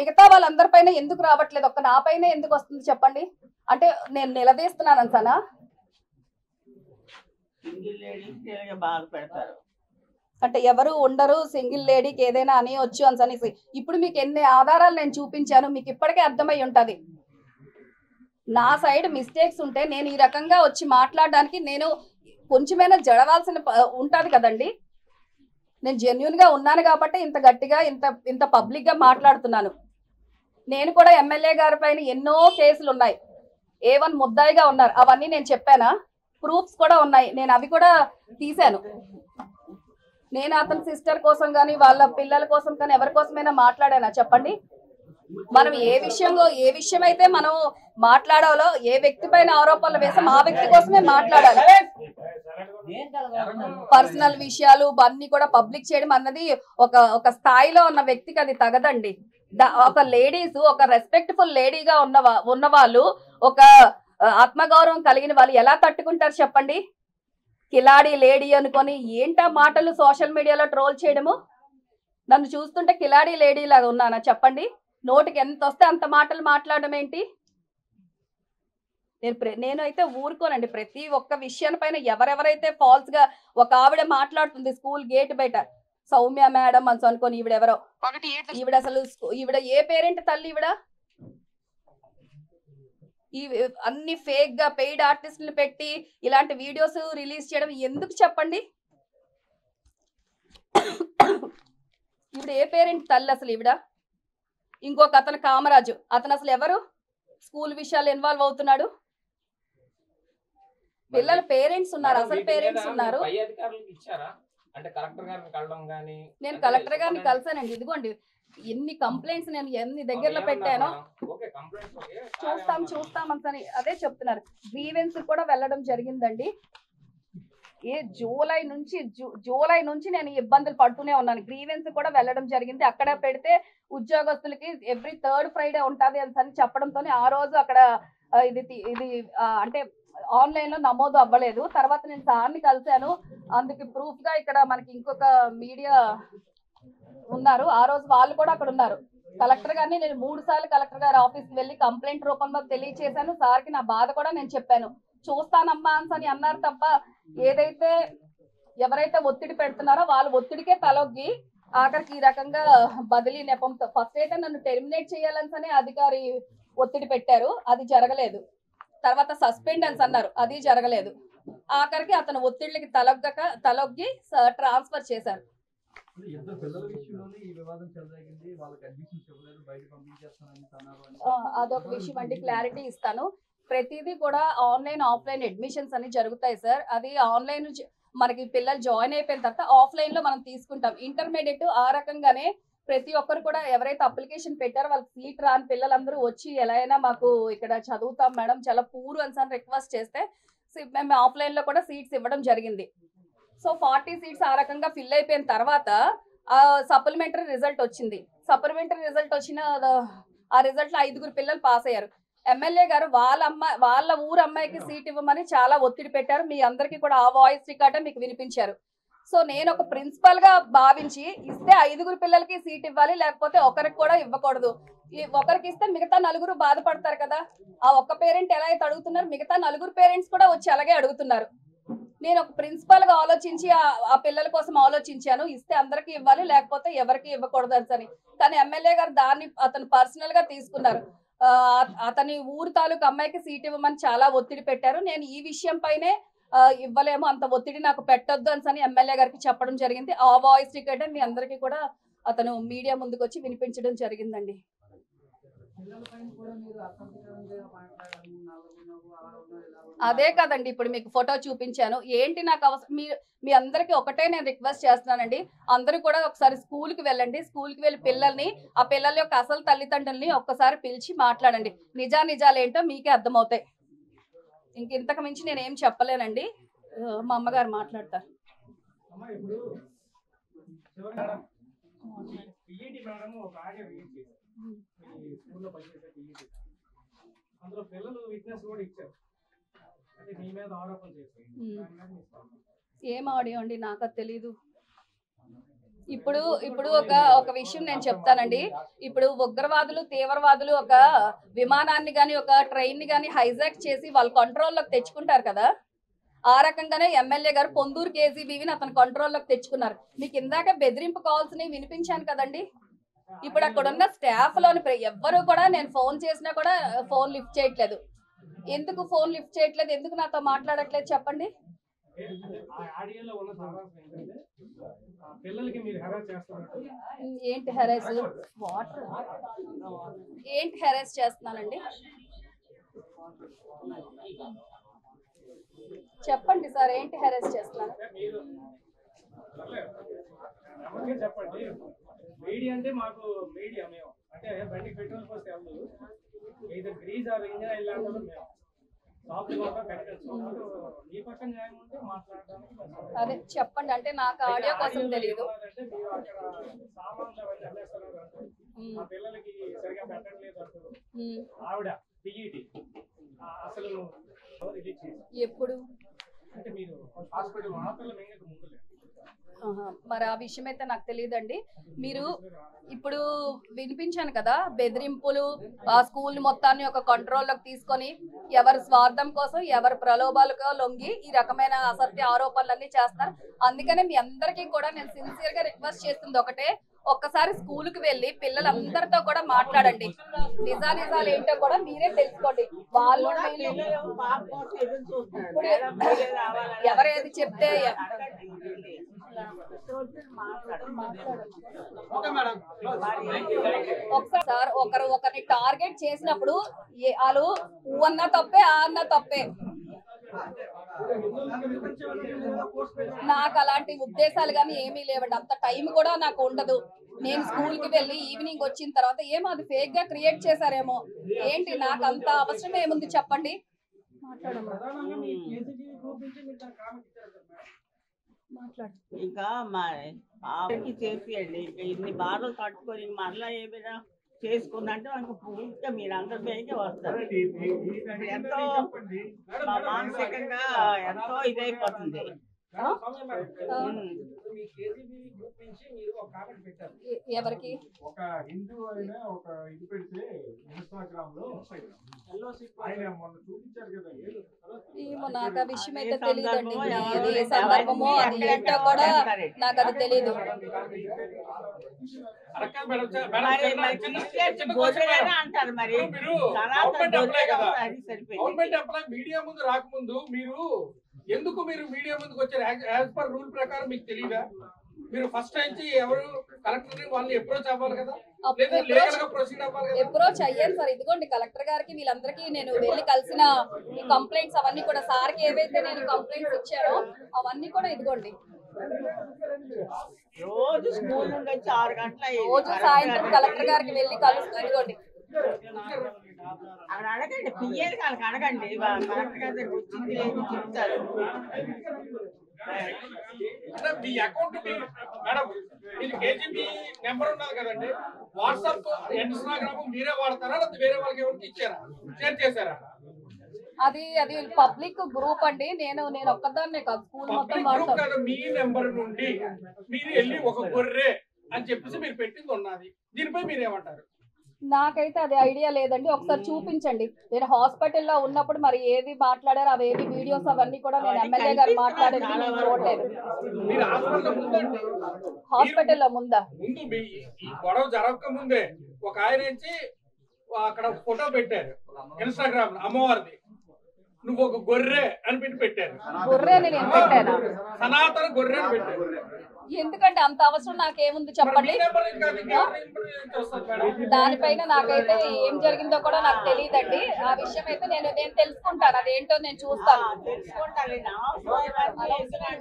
మిగతా వాళ్ళందరిపైన ఎందుకు రావట్లేదు, ఒక్క నా పైన ఎందుకు వస్తుంది చెప్పండి? అంటే నేను నిలదీస్తున్నాను అంతనా? అంటే ఎవరు ఉండరు, సింగిల్ లేడీకి ఏదైనా అనేయొచ్చు అనేసి. ఇప్పుడు మీకు ఎన్ని ఆధారాలు నేను చూపించాను, మీకు ఇప్పటికే అర్థమై ఉంటది. నా సైడ్ మిస్టేక్స్ ఉంటే నేను ఈ రకంగా వచ్చి మాట్లాడడానికి నేను కొంచెమైనా జడవాల్సిన ఉంటది కదండి. నేను జెన్యూన్ గా ఉన్నాను కాబట్టి ఇంత గట్టిగా ఇంత పబ్లిక్ గా మాట్లాడుతున్నాను. నేను కూడా ఎమ్మెల్యే గారి పైన ఎన్నో కేసులు ఉన్నాయి. A1 ముద్దాయిగా ఉన్నారు. అవన్నీ నేను చెప్పానా? ప్రూఫ్స్ కూడా ఉన్నాయి. నేను అవి కూడా తీశాను. నేను అతని సిస్టర్ కోసం కానీ వాళ్ళ పిల్లల కోసం కానీ ఎవరి కోసమైనా మాట్లాడానా చెప్పండి? మనం ఏ విషయం అయితే మనం మాట్లాడాలో, ఏ వ్యక్తి పైన ఆరోపణలు వేసాం ఆ వ్యక్తి కోసమే మాట్లాడాలి. పర్సనల్ విషయాలు అన్ని కూడా పబ్లిక్ చేయడం అన్నది ఒక స్థాయిలో ఉన్న వ్యక్తికి అది తగదండి. ఒక లేడీస్, ఒక రెస్పెక్ట్ఫుల్ లేడీగా ఉన్న వాళ్ళు, ఒక ఆత్మగౌరవం కలిగిన వాళ్ళు ఎలా తట్టుకుంటారు చెప్పండి? కిలాడి లేడీ అనుకొని ఏంటా మాటలు సోషల్ మీడియాలో ట్రోల్ చేయడము. నన్ను చూస్తుంటే కిలాడి లేడీ లాగా ఉన్నానా చెప్పండి? నోటికి ఎంత వస్తే అంత మాటలు మాట్లాడడం ఏంటి? నేనైతే ఊరుకోనండి. ప్రతి ఒక్క విషయానిపైన ఎవరెవరైతే ఫాల్స్ గా ఒక ఆవిడ మాట్లాడుతుంది స్కూల్ గేట్ బయట, సౌమ్య మేడం అని అనుకోని, ఈవిడెవరో, ఈవిడ అసలు ఈవిడ ఏ పేరెంట్ తల్లి ఈవిడ? ఈ అన్ని ఫేక్ గా పెయిడ్ ఆర్టిస్టులు పెట్టి ఇలాంటి వీడియోస్ రిలీజ్ చేయడం ఎందుకు చెప్పండి? ఈవిడ ఏ పేరెంట్ తల్లి అసలు ఈవిడ? ఇంకొక అతను కామరాజు, అతను అసలు ఎవరు? స్కూల్ విషయాలు ఇన్వాల్వ్ అవుతున్నాడు. పిల్లల పేరెంట్స్ ఉన్నారు, అసలు పేరెంట్స్ ఉన్నారు. నేను కలెక్టర్ గారిని కలిసానండి. ఇదిగోండి ఎన్ని కంప్లైంట్స్ నేను ఎన్ని దగ్గరలో పెట్టానో. చూస్తామని అదే చెప్తున్నారు. గ్రీవెన్స్ కూడా వెళ్ళడం జరిగిందండి. జూలై నుంచి నేను ఇబ్బందులు పడుతూనే ఉన్నాను. గ్రీవెన్స్ కూడా వెళ్ళడం జరిగింది. అక్కడ పెడితే ఉద్యోగస్తులకి ఎవ్రీ 3rd ఫ్రైడే ఉంటుంది అని చెప్పడంతో ఆ రోజు అక్కడ ఇది అంటే ఆన్లైన్ లో నమోదు అవ్వలేదు. తర్వాత నేను సార్ని కలిశాను. అందుకు ప్రూఫ్ గా ఇక్కడ మనకి ఇంకొక మీడియా ఉన్నారు. ఆ రోజు వాళ్ళు కూడా అక్కడ ఉన్నారు. కలెక్టర్ గారిని నేను 3 సార్లు కలెక్టర్ గారి ఆఫీస్కి వెళ్ళి కంప్లైంట్ రూపంలో తెలియచేశాను. సార్కి నా బాధ కూడా నేను చెప్పాను. చూస్తానమ్మా అని అన్నారు తప్ప ఏదైతే ఎవరైతే ఒత్తిడి పెడుతున్నారో వాళ్ళ ఒత్తిడికే తలొగ్గి ఆఖరికి ఈ రకంగా బదిలీ నెపంతో ఫస్ట్ అయితే నన్ను టెర్మినేట్ చేయాలని అధికారి ఒత్తిడి పెట్టారు, అది జరగలేదు. తర్వాత సస్పెండెన్స్ అన్నారు, అది జరగలేదు. ఆఖరికి అతను ఒత్తిడికి తలొగ్గి ట్రాన్స్ఫర్ చేశారు. అదొక విషయం అండి, క్లారిటీ ఇస్తాను. ప్రతిదీ కూడా ఆన్లైన్ ఆఫ్లైన్ అడ్మిషన్స్ అని జరుగుతాయి సార్. అది ఆన్లైన్ మనకి పిల్లలు జాయిన్ అయిపోయిన తర్వాత ఆఫ్లైన్ లో మనం తీసుకుంటాం. ఇంటర్మీడియట్ ఆ రకంగానే ప్రతి ఒక్కరు కూడా ఎవరైతే అప్లికేషన్ పెట్టారో వాళ్ళకి సీట్ రాని పిల్లలందరూ వచ్చి ఎలా అయినా మాకు ఇక్కడ చదువుతాం మేడం, చాలా పూర్ అని రిక్వెస్ట్ చేస్తే మేము ఆఫ్లైన్ లో కూడా సీట్స్ ఇవ్వడం జరిగింది. సో 40 సీట్స్ ఆ రకంగా ఫిల్ అయిపోయిన తర్వాత సప్లిమెంటరీ రిజల్ట్ వచ్చింది. సప్లిమెంటరీ రిజల్ట్ వచ్చిన ఆ రిజల్ట్ లో 5 పిల్లలు పాస్ అయ్యారు. ఎమ్మెల్యే గారు వాళ్ళ ఊరు అమ్మాయికి సీట్ ఇవ్వమని చాలా ఒత్తిడి పెట్టారు. మీ అందరికీ కూడా ఆ వాయిస్ రికార్డే మీకు వినిపించారు. సో నేను ఒక ప్రిన్సిపల్ గా భావించి ఇస్తే 5 పిల్లలకి సీట్ ఇవ్వాలి, లేకపోతే ఒకరికి కూడా ఇవ్వకూడదు. ఒకరికి ఇస్తే మిగతా 4 బాధపడతారు కదా. ఆ ఒక్క పేరెంట్ ఎలా అయితే అడుగుతున్నారు, మిగతా 4 పేరెంట్స్ కూడా వచ్చి అలాగే అడుగుతున్నారు. నేను ఒక ప్రిన్సిపల్ గా ఆలోచించి ఆ పిల్లల కోసం ఆలోచించాను. ఇస్తే అందరికి ఇవ్వాలి, లేకపోతే ఎవరికి ఇవ్వకూడదు అని. కానీ ఎమ్మెల్యే గారు దాన్ని అతను పర్సనల్ గా తీసుకున్నారు. అతని ఊరు తాలూకు అమ్మాయికి సీట్ ఇవ్వమని చాలా ఒత్తిడి పెట్టారు. నేను ఈ విషయం పైనే ఇవ్వలేము, అంత ఒత్తిడి నాకు పెట్టొద్దు అని ఎమ్మెల్యే గారికి చెప్పడం జరిగింది. ఆ వాయిస్ రికార్డ్ మీ అందరికీ కూడా అతను మీడియా ముందుకు వచ్చి వినిపించడం జరిగిందండి. అదే కదండి ఇప్పుడు మీకు ఫోటో చూపించాను. ఏంటి నాకు అవసరం, మీ అందరికి ఒకటే నేను రిక్వెస్ట్ చేస్తున్నానండి. అందరూ కూడా ఒకసారి స్కూల్కి వెళ్ళండి. స్కూల్కి వెళ్ళి పిల్లల్ని, ఆ పిల్లల యొక్క అసలు తల్లిదండ్రుల్ని ఒక్కసారి పిలిచి మాట్లాడండి. నిజాలు ఏంటో మీకే అర్థమవుతాయి. ఇంతకు మించి నేనేం చెప్పలేనండి. మా అమ్మగారు మాట్లాడతారు. అందులో పిల్లలు విట్నెస్ కూడా ఇచ్చారు. అంటే మీ మీద ఆరోపణ చేశారు. ఏం ఆడియో అండి నాకు అది తెలీదు. ఇప్పుడు ఒక విషయం నేను చెప్తానండి. ఇప్పుడు ఉగ్రవాదులు తీవ్రవాదులు ఒక విమానాన్ని కానీ ఒక ట్రైన్ ని కానీ హైజాక్ చేసి వాళ్ళ కంట్రోల్లోకి తెచ్చుకుంటారు కదా. ఆ రకంగానే ఎమ్మెల్యే గారు పొందూరు కేజీబీవీని అతను కంట్రోల్లోకి తెచ్చుకున్నారు. మీకు ఇందాక బెదిరింపు కాల్స్ ని వినిపించాను కదండి. ఇప్పుడు అక్కడ ఉన్న స్టాఫ్ లోని ఎవ్వరు కూడా నేను ఫోన్ చేసినా కూడా ఫోన్ లిఫ్ట్ చేయట్లేదు. ఎందుకు ఫోన్ లిఫ్ట్ చేయట్లేదు, ఎందుకు నాతో మాట్లాడట్లేదు చెప్పండి. ఏంటి హెరాస్, వాటర్ ఏంటి హెరాస్ చేస్తున్నానండి చెప్పండి సార్, ఏంటి హెరాస్ చేస్తున్నాను చెప్పండి. మీడియా అంటే మాకు మీడియా మేము అంటే బండికి పెట్రోల్ పోస్తే వెళ్దు ఇది గ్రీజ్ ఆర్ ఇంజన్ ఆయిల్ లాంటి మేము ఈ పక్కన న్యాయం ఉంటే మాట్లాడడానికి. అదే చెప్పండి, అంటే నాకు ఆడియో కోసం తెలియదు. సామాన్లు అవన్నీ అమ్మేస్తున్నారు, మా పిల్లలకి సరిగా పెట్టట్లేదు అంటారు. ఆవిడ టీఈటీ అసలు రిలీజ్ చేసి ఎప్పుడు అంటే అంటే మీరు హాస్పిటల్ ఆటోలో మెయిన్ ముందు మరి ఆ విషయం అయితే నాకు తెలియదండి. మీరు ఇప్పుడు వినిపించాను కదా, బెదిరింపులు ఆ స్కూల్ మొత్తాన్ని ఒక కంట్రోల్లోకి తీసుకొని ఎవరి స్వార్థం కోసం ఎవరి ప్రలోభాలకు లొంగి ఈ రకమైన అసత్య ఆరోపణలన్నీ చేస్తారు. అందుకనే మీ అందరికీ కూడా నేను సిన్సియర్ గా రిక్వెస్ట్ చేస్తుంది ఒకటే, ఒక్కసారి స్కూల్కి వెళ్ళి పిల్లలందరితో కూడా మాట్లాడండి. నిజాలు ఏంటో కూడా మీరే తెలుసుకోండి. వాళ్ళు ఎవరేది చెప్తే ఒకసారి సార్ ఒకరిని టార్గెట్ చేసినప్పుడు వాళ్ళు ఊ అన్నా తప్పే ఆ అన్నా తప్పే. నాకు అలాంటి ఉద్దేశాలు కానీ ఏమీ లేవండి. అంత టైం కూడా నాకు ఉండదు. నేను స్కూల్ కి వెళ్ళి ఈవినింగ్ వచ్చిన తర్వాత ఏమో అది ఫేక్ గా క్రియేట్ చేశారేమో ఏంటి, నాకు అంత అవసరం ఏముంది చెప్పండి. ఇంకా ఆవిడకి చేసేయండి. ఇంకా ఇన్ని బాధలు తట్టుకొని మరలా ఏమైనా చేసుకుందంటే మనకు పూర్తిగా మీరు అందరి పైకి వస్తారు. ఎంతో మానసికంగా ఎంతో ఇదైపోతుంది. ఎవరికి ఒక హిందూ అయినా ఒక ఇది పెడితే ఇన్స్టాగ్రామ్ లో ఆయన మొన్న చూపించారు కదా. ఏమో నాకు ఆ విషయం అయితే తెలియదండి. అది ఏ సందర్భమో అది ఏంటో కూడా నాకు అది తెలియదు. అంటారు మరి మీడియా ముందు రాకముందు ఎందుకు మీరు మీడియా ముందుకు వచ్చారు? యాజ్ పర్ రూల్ ప్రకారం మీకు తెలియదా? మీరు ఫస్ట్ నుంచి ఎవరు కలెక్టర్ వాళ్ళని అప్రోచ్ అవ్వాలి కదా, అప్రోచ్ అయ్యాను సార్. ఇదిగోండి కలెక్టర్ గారికి వీళ్ళందరికీ నేను వెళ్ళి కలిసిన ఈ కంప్లైంట్స్ అవన్నీ కూడా సార్కి ఏవైతే నేను కంప్లైంట్స్ ఇచ్చానో అవన్నీ కూడా ఇదిగోండి. రోజు స్కూల్ నుండి వచ్చి 6 గంటల రోజు సాయంత్రం కలెక్టర్ గారికి వెళ్ళి కలుస్తూ ఇదిగోండి. అక్కడ అడగండి, పిఎల్ వాళ్ళకి అడగండి, కలెక్టర్ గారి దగ్గర వచ్చింది లేదు చెప్తారు. మీ అకౌంట్ మేడం ఇది కేజీబీ నెంబర్ ఉన్నది కదండి, వాట్సాప్ ఇన్స్టాగ్రామ్ మీరే వాడతారా లేకపోతే వేరే వాళ్ళకి ఎవరికి ఇచ్చారా, షేర్ చేశారా? అది పబ్లిక్ గ్రూప్ అండి. నేను ఒక్కదాన్నే కాదు, స్కూల్ మొత్తం వాడతాను. మీ నెంబర్ నుండి మీరు వెళ్ళి ఒక గొర్రె అని చెప్పేసి మీరు పెట్టింది ఉన్నది, దీనిపై మీరేమంటారు? నాకైతే అది ఐడియా లేదండి. ఒకసారి చూపించండి. నేను హాస్పిటల్లో ఉన్నప్పుడు మరి ఏది మాట్లాడారో అవేవి వీడియోస్ అవన్నీ కూడా నేను ఎమ్మెల్యే గారు మాట్లాడేది నేను చూడలేదు. హాస్పిటల్లో ముందు ఈ గొడవ జరగక ముందే ఒక ఆయన నుంచి అక్కడ ఫోటో పెట్టారు ఇన్స్టాగ్రామ్ లో అమ్మవారిది, నువ్వు ఒక గొర్రె అని పెట్టారు. గొర్రె అని నేను పెట్టాను, సనాతన గొర్రె అని పెట్టారు. ఎందుకంటే అంత అవసరం నాకేముంది చెప్పండి. దానిపైన నాకైతే ఏం జరిగిందో కూడా నాకు తెలియదండి. ఆ విషయం అయితే నేను తెలుసుకుంటాను, అదేంటో నేను చూస్తాను.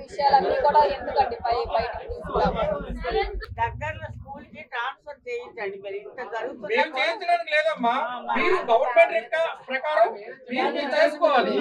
విషయాలన్నీ కూడా ఎందుకండి బయటకు తీసుకురావాలి. దగ్గరలో స్కూల్ కి ట్రాన్స్ఫర్ చేయించండి. మరి ఇంత జరుగుతుంది చేయించడానికి లేదమ్మా, మీరు గవర్నమెంట్ ప్రకారం మీరు చేసుకోవాలి.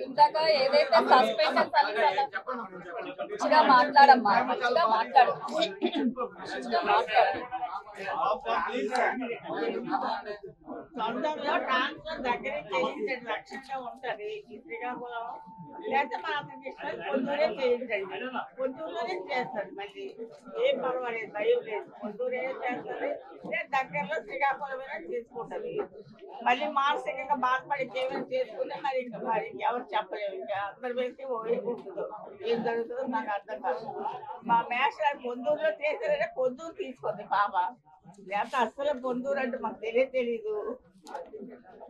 ఇందాక ఏదైతే సస్పెన్షన్ మంచిగా మాట్లాడమ్మా, మంచిగా మాట్లాడు. సొంతంలో ట్రాన్స్ఫర్ దగ్గరే చేయించండి, లక్ష్యంగా ఉంటది. ఈ శ్రీకాకుళం లేకపోతే మా అతనికి ఇష్టం పొందూరే చేయించండి. పొందూరులోనే చేస్తారు, మళ్ళీ ఏం పర్వాలేదు, భయం లేదు. పొందూరే చేస్తుంది, దగ్గరలో శ్రీకాకుళమైనా చేసుకుంటది. మళ్ళీ మానసికంగా బాధపడి ఏమైనా చేసుకుంటే మరి ఇంకా మరి ఎవరు చెప్పలేము. ఇంకా అందరి వేసి ఉంటుందో ఏం జరుగుతుందో నాకు అర్థం కాదు. మా మేషాలు పొందూరులో చేశారంటే పొందూరు తీసుకుంది పాప, లేకపోతే అసలు పొందూరు అంటే మాకు తెలీదు.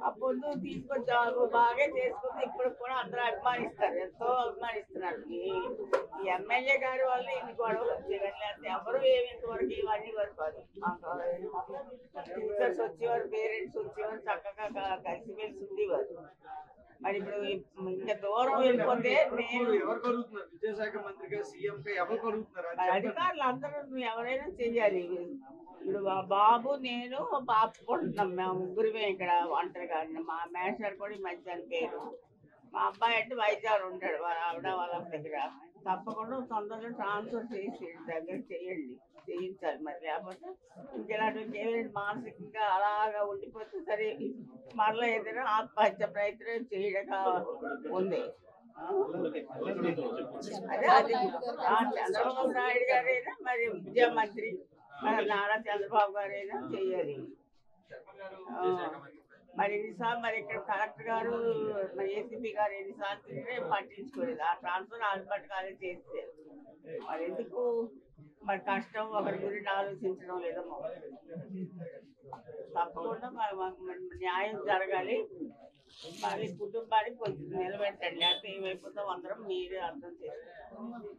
ఆ పొందూరు తీసుకొచ్చాము, బాగా చేసుకుంది. ఇప్పుడు కూడా అందరూ అభిమానిస్తారు, ఎంతో అభిమానిస్తున్నారు. ఈ ఎమ్మెల్యే గారి వల్ల ఇన్ని గొడవలు వచ్చాయి, లేకపోతే ఎవరు ఏమి ఇంతవరకు ఇవన్నీ వరకు టీచర్స్ వచ్చేవారు, పేరెంట్స్ వచ్చేవారు, చక్కగా కలిసిమెలిసి ఉండేవారు. మరి ఇప్పుడు ఇంకా దూరం వెళ్ళిపోతే నేను ఎవరు కలుగుతున్నారు? విద్యాశాఖ మంత్రిగా సీఎం గా ఎవరు కలుగుతున్నారు? మరి అధికారులు అందరూ ఎవరైనా చెయ్యాలి. ఇప్పుడు మా బాబు నేను బాపుకుంటున్నాం, మేము ముగ్గురమే ఇక్కడ ఒంటరిగా. మా మేషర్ కూడా ఈ మధ్య చనిపోయారు. మా అబ్బాయి అంటే వైజాగ్ ఉంటాడు, వాళ్ళ ఆవిడ వాళ్ళ దగ్గర. తప్పకుండా తొందరగా ట్రాన్స్ఫర్ చేసి దగ్గర చేయించాలి. మరి లేకపోతే ఇంకెలాంటి ఏమైనా మానసికంగా అలాగా ఉండిపోతే సరే మరలా ఏదైనా ఆత్మహత్య ప్రయత్నం చేయడం ఉంది. అదే అది చంద్రబాబు నాయుడు గారైనా మరి ముఖ్యమంత్రి మన నారా చంద్రబాబు గారైనా చెయ్యాలి. మరి ఎన్నిసార్లు మరి ఇక్కడ కలెక్టర్ గారు మరి ఏసీపీ గారు ఎన్నిసార్లు తిరిగితే పట్టించుకోలేదు. ఆ ట్రాన్స్ఫర్ హాస్పిటల్ గారే చేస్తారు. మరి ఎందుకు మరి కష్టం ఒకరి గురించి ఆలోచించడం లేదమ్మా. తప్పకుండా మరి న్యాయం జరగాలి. మరి కుటుంబానికి కొంచెం నిలబెట్టండి. లేకపోతే ఏమైపోతాం అందరం మీరే అర్థం చేసుకోండి.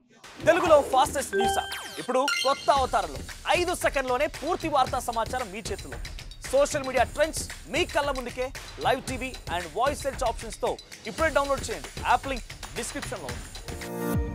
తెలుగులో ఫాస్టెస్ట్ న్యూస్ ఇప్పుడు కొత్త అవతారంలో 5 సెకండ్లోనే పూర్తి వార్తా సమాచారం మీ చేతిలో. సోషల్ మీడియా ట్రెండ్స్ మీ కళ్ళ ముందుకే live TV and voice search ఆప్షన్స్తో ఇప్పుడే డౌన్లోడ్ చేయండి. యాప్ లింక్ డిస్క్రిప్షన్లో ఉంది.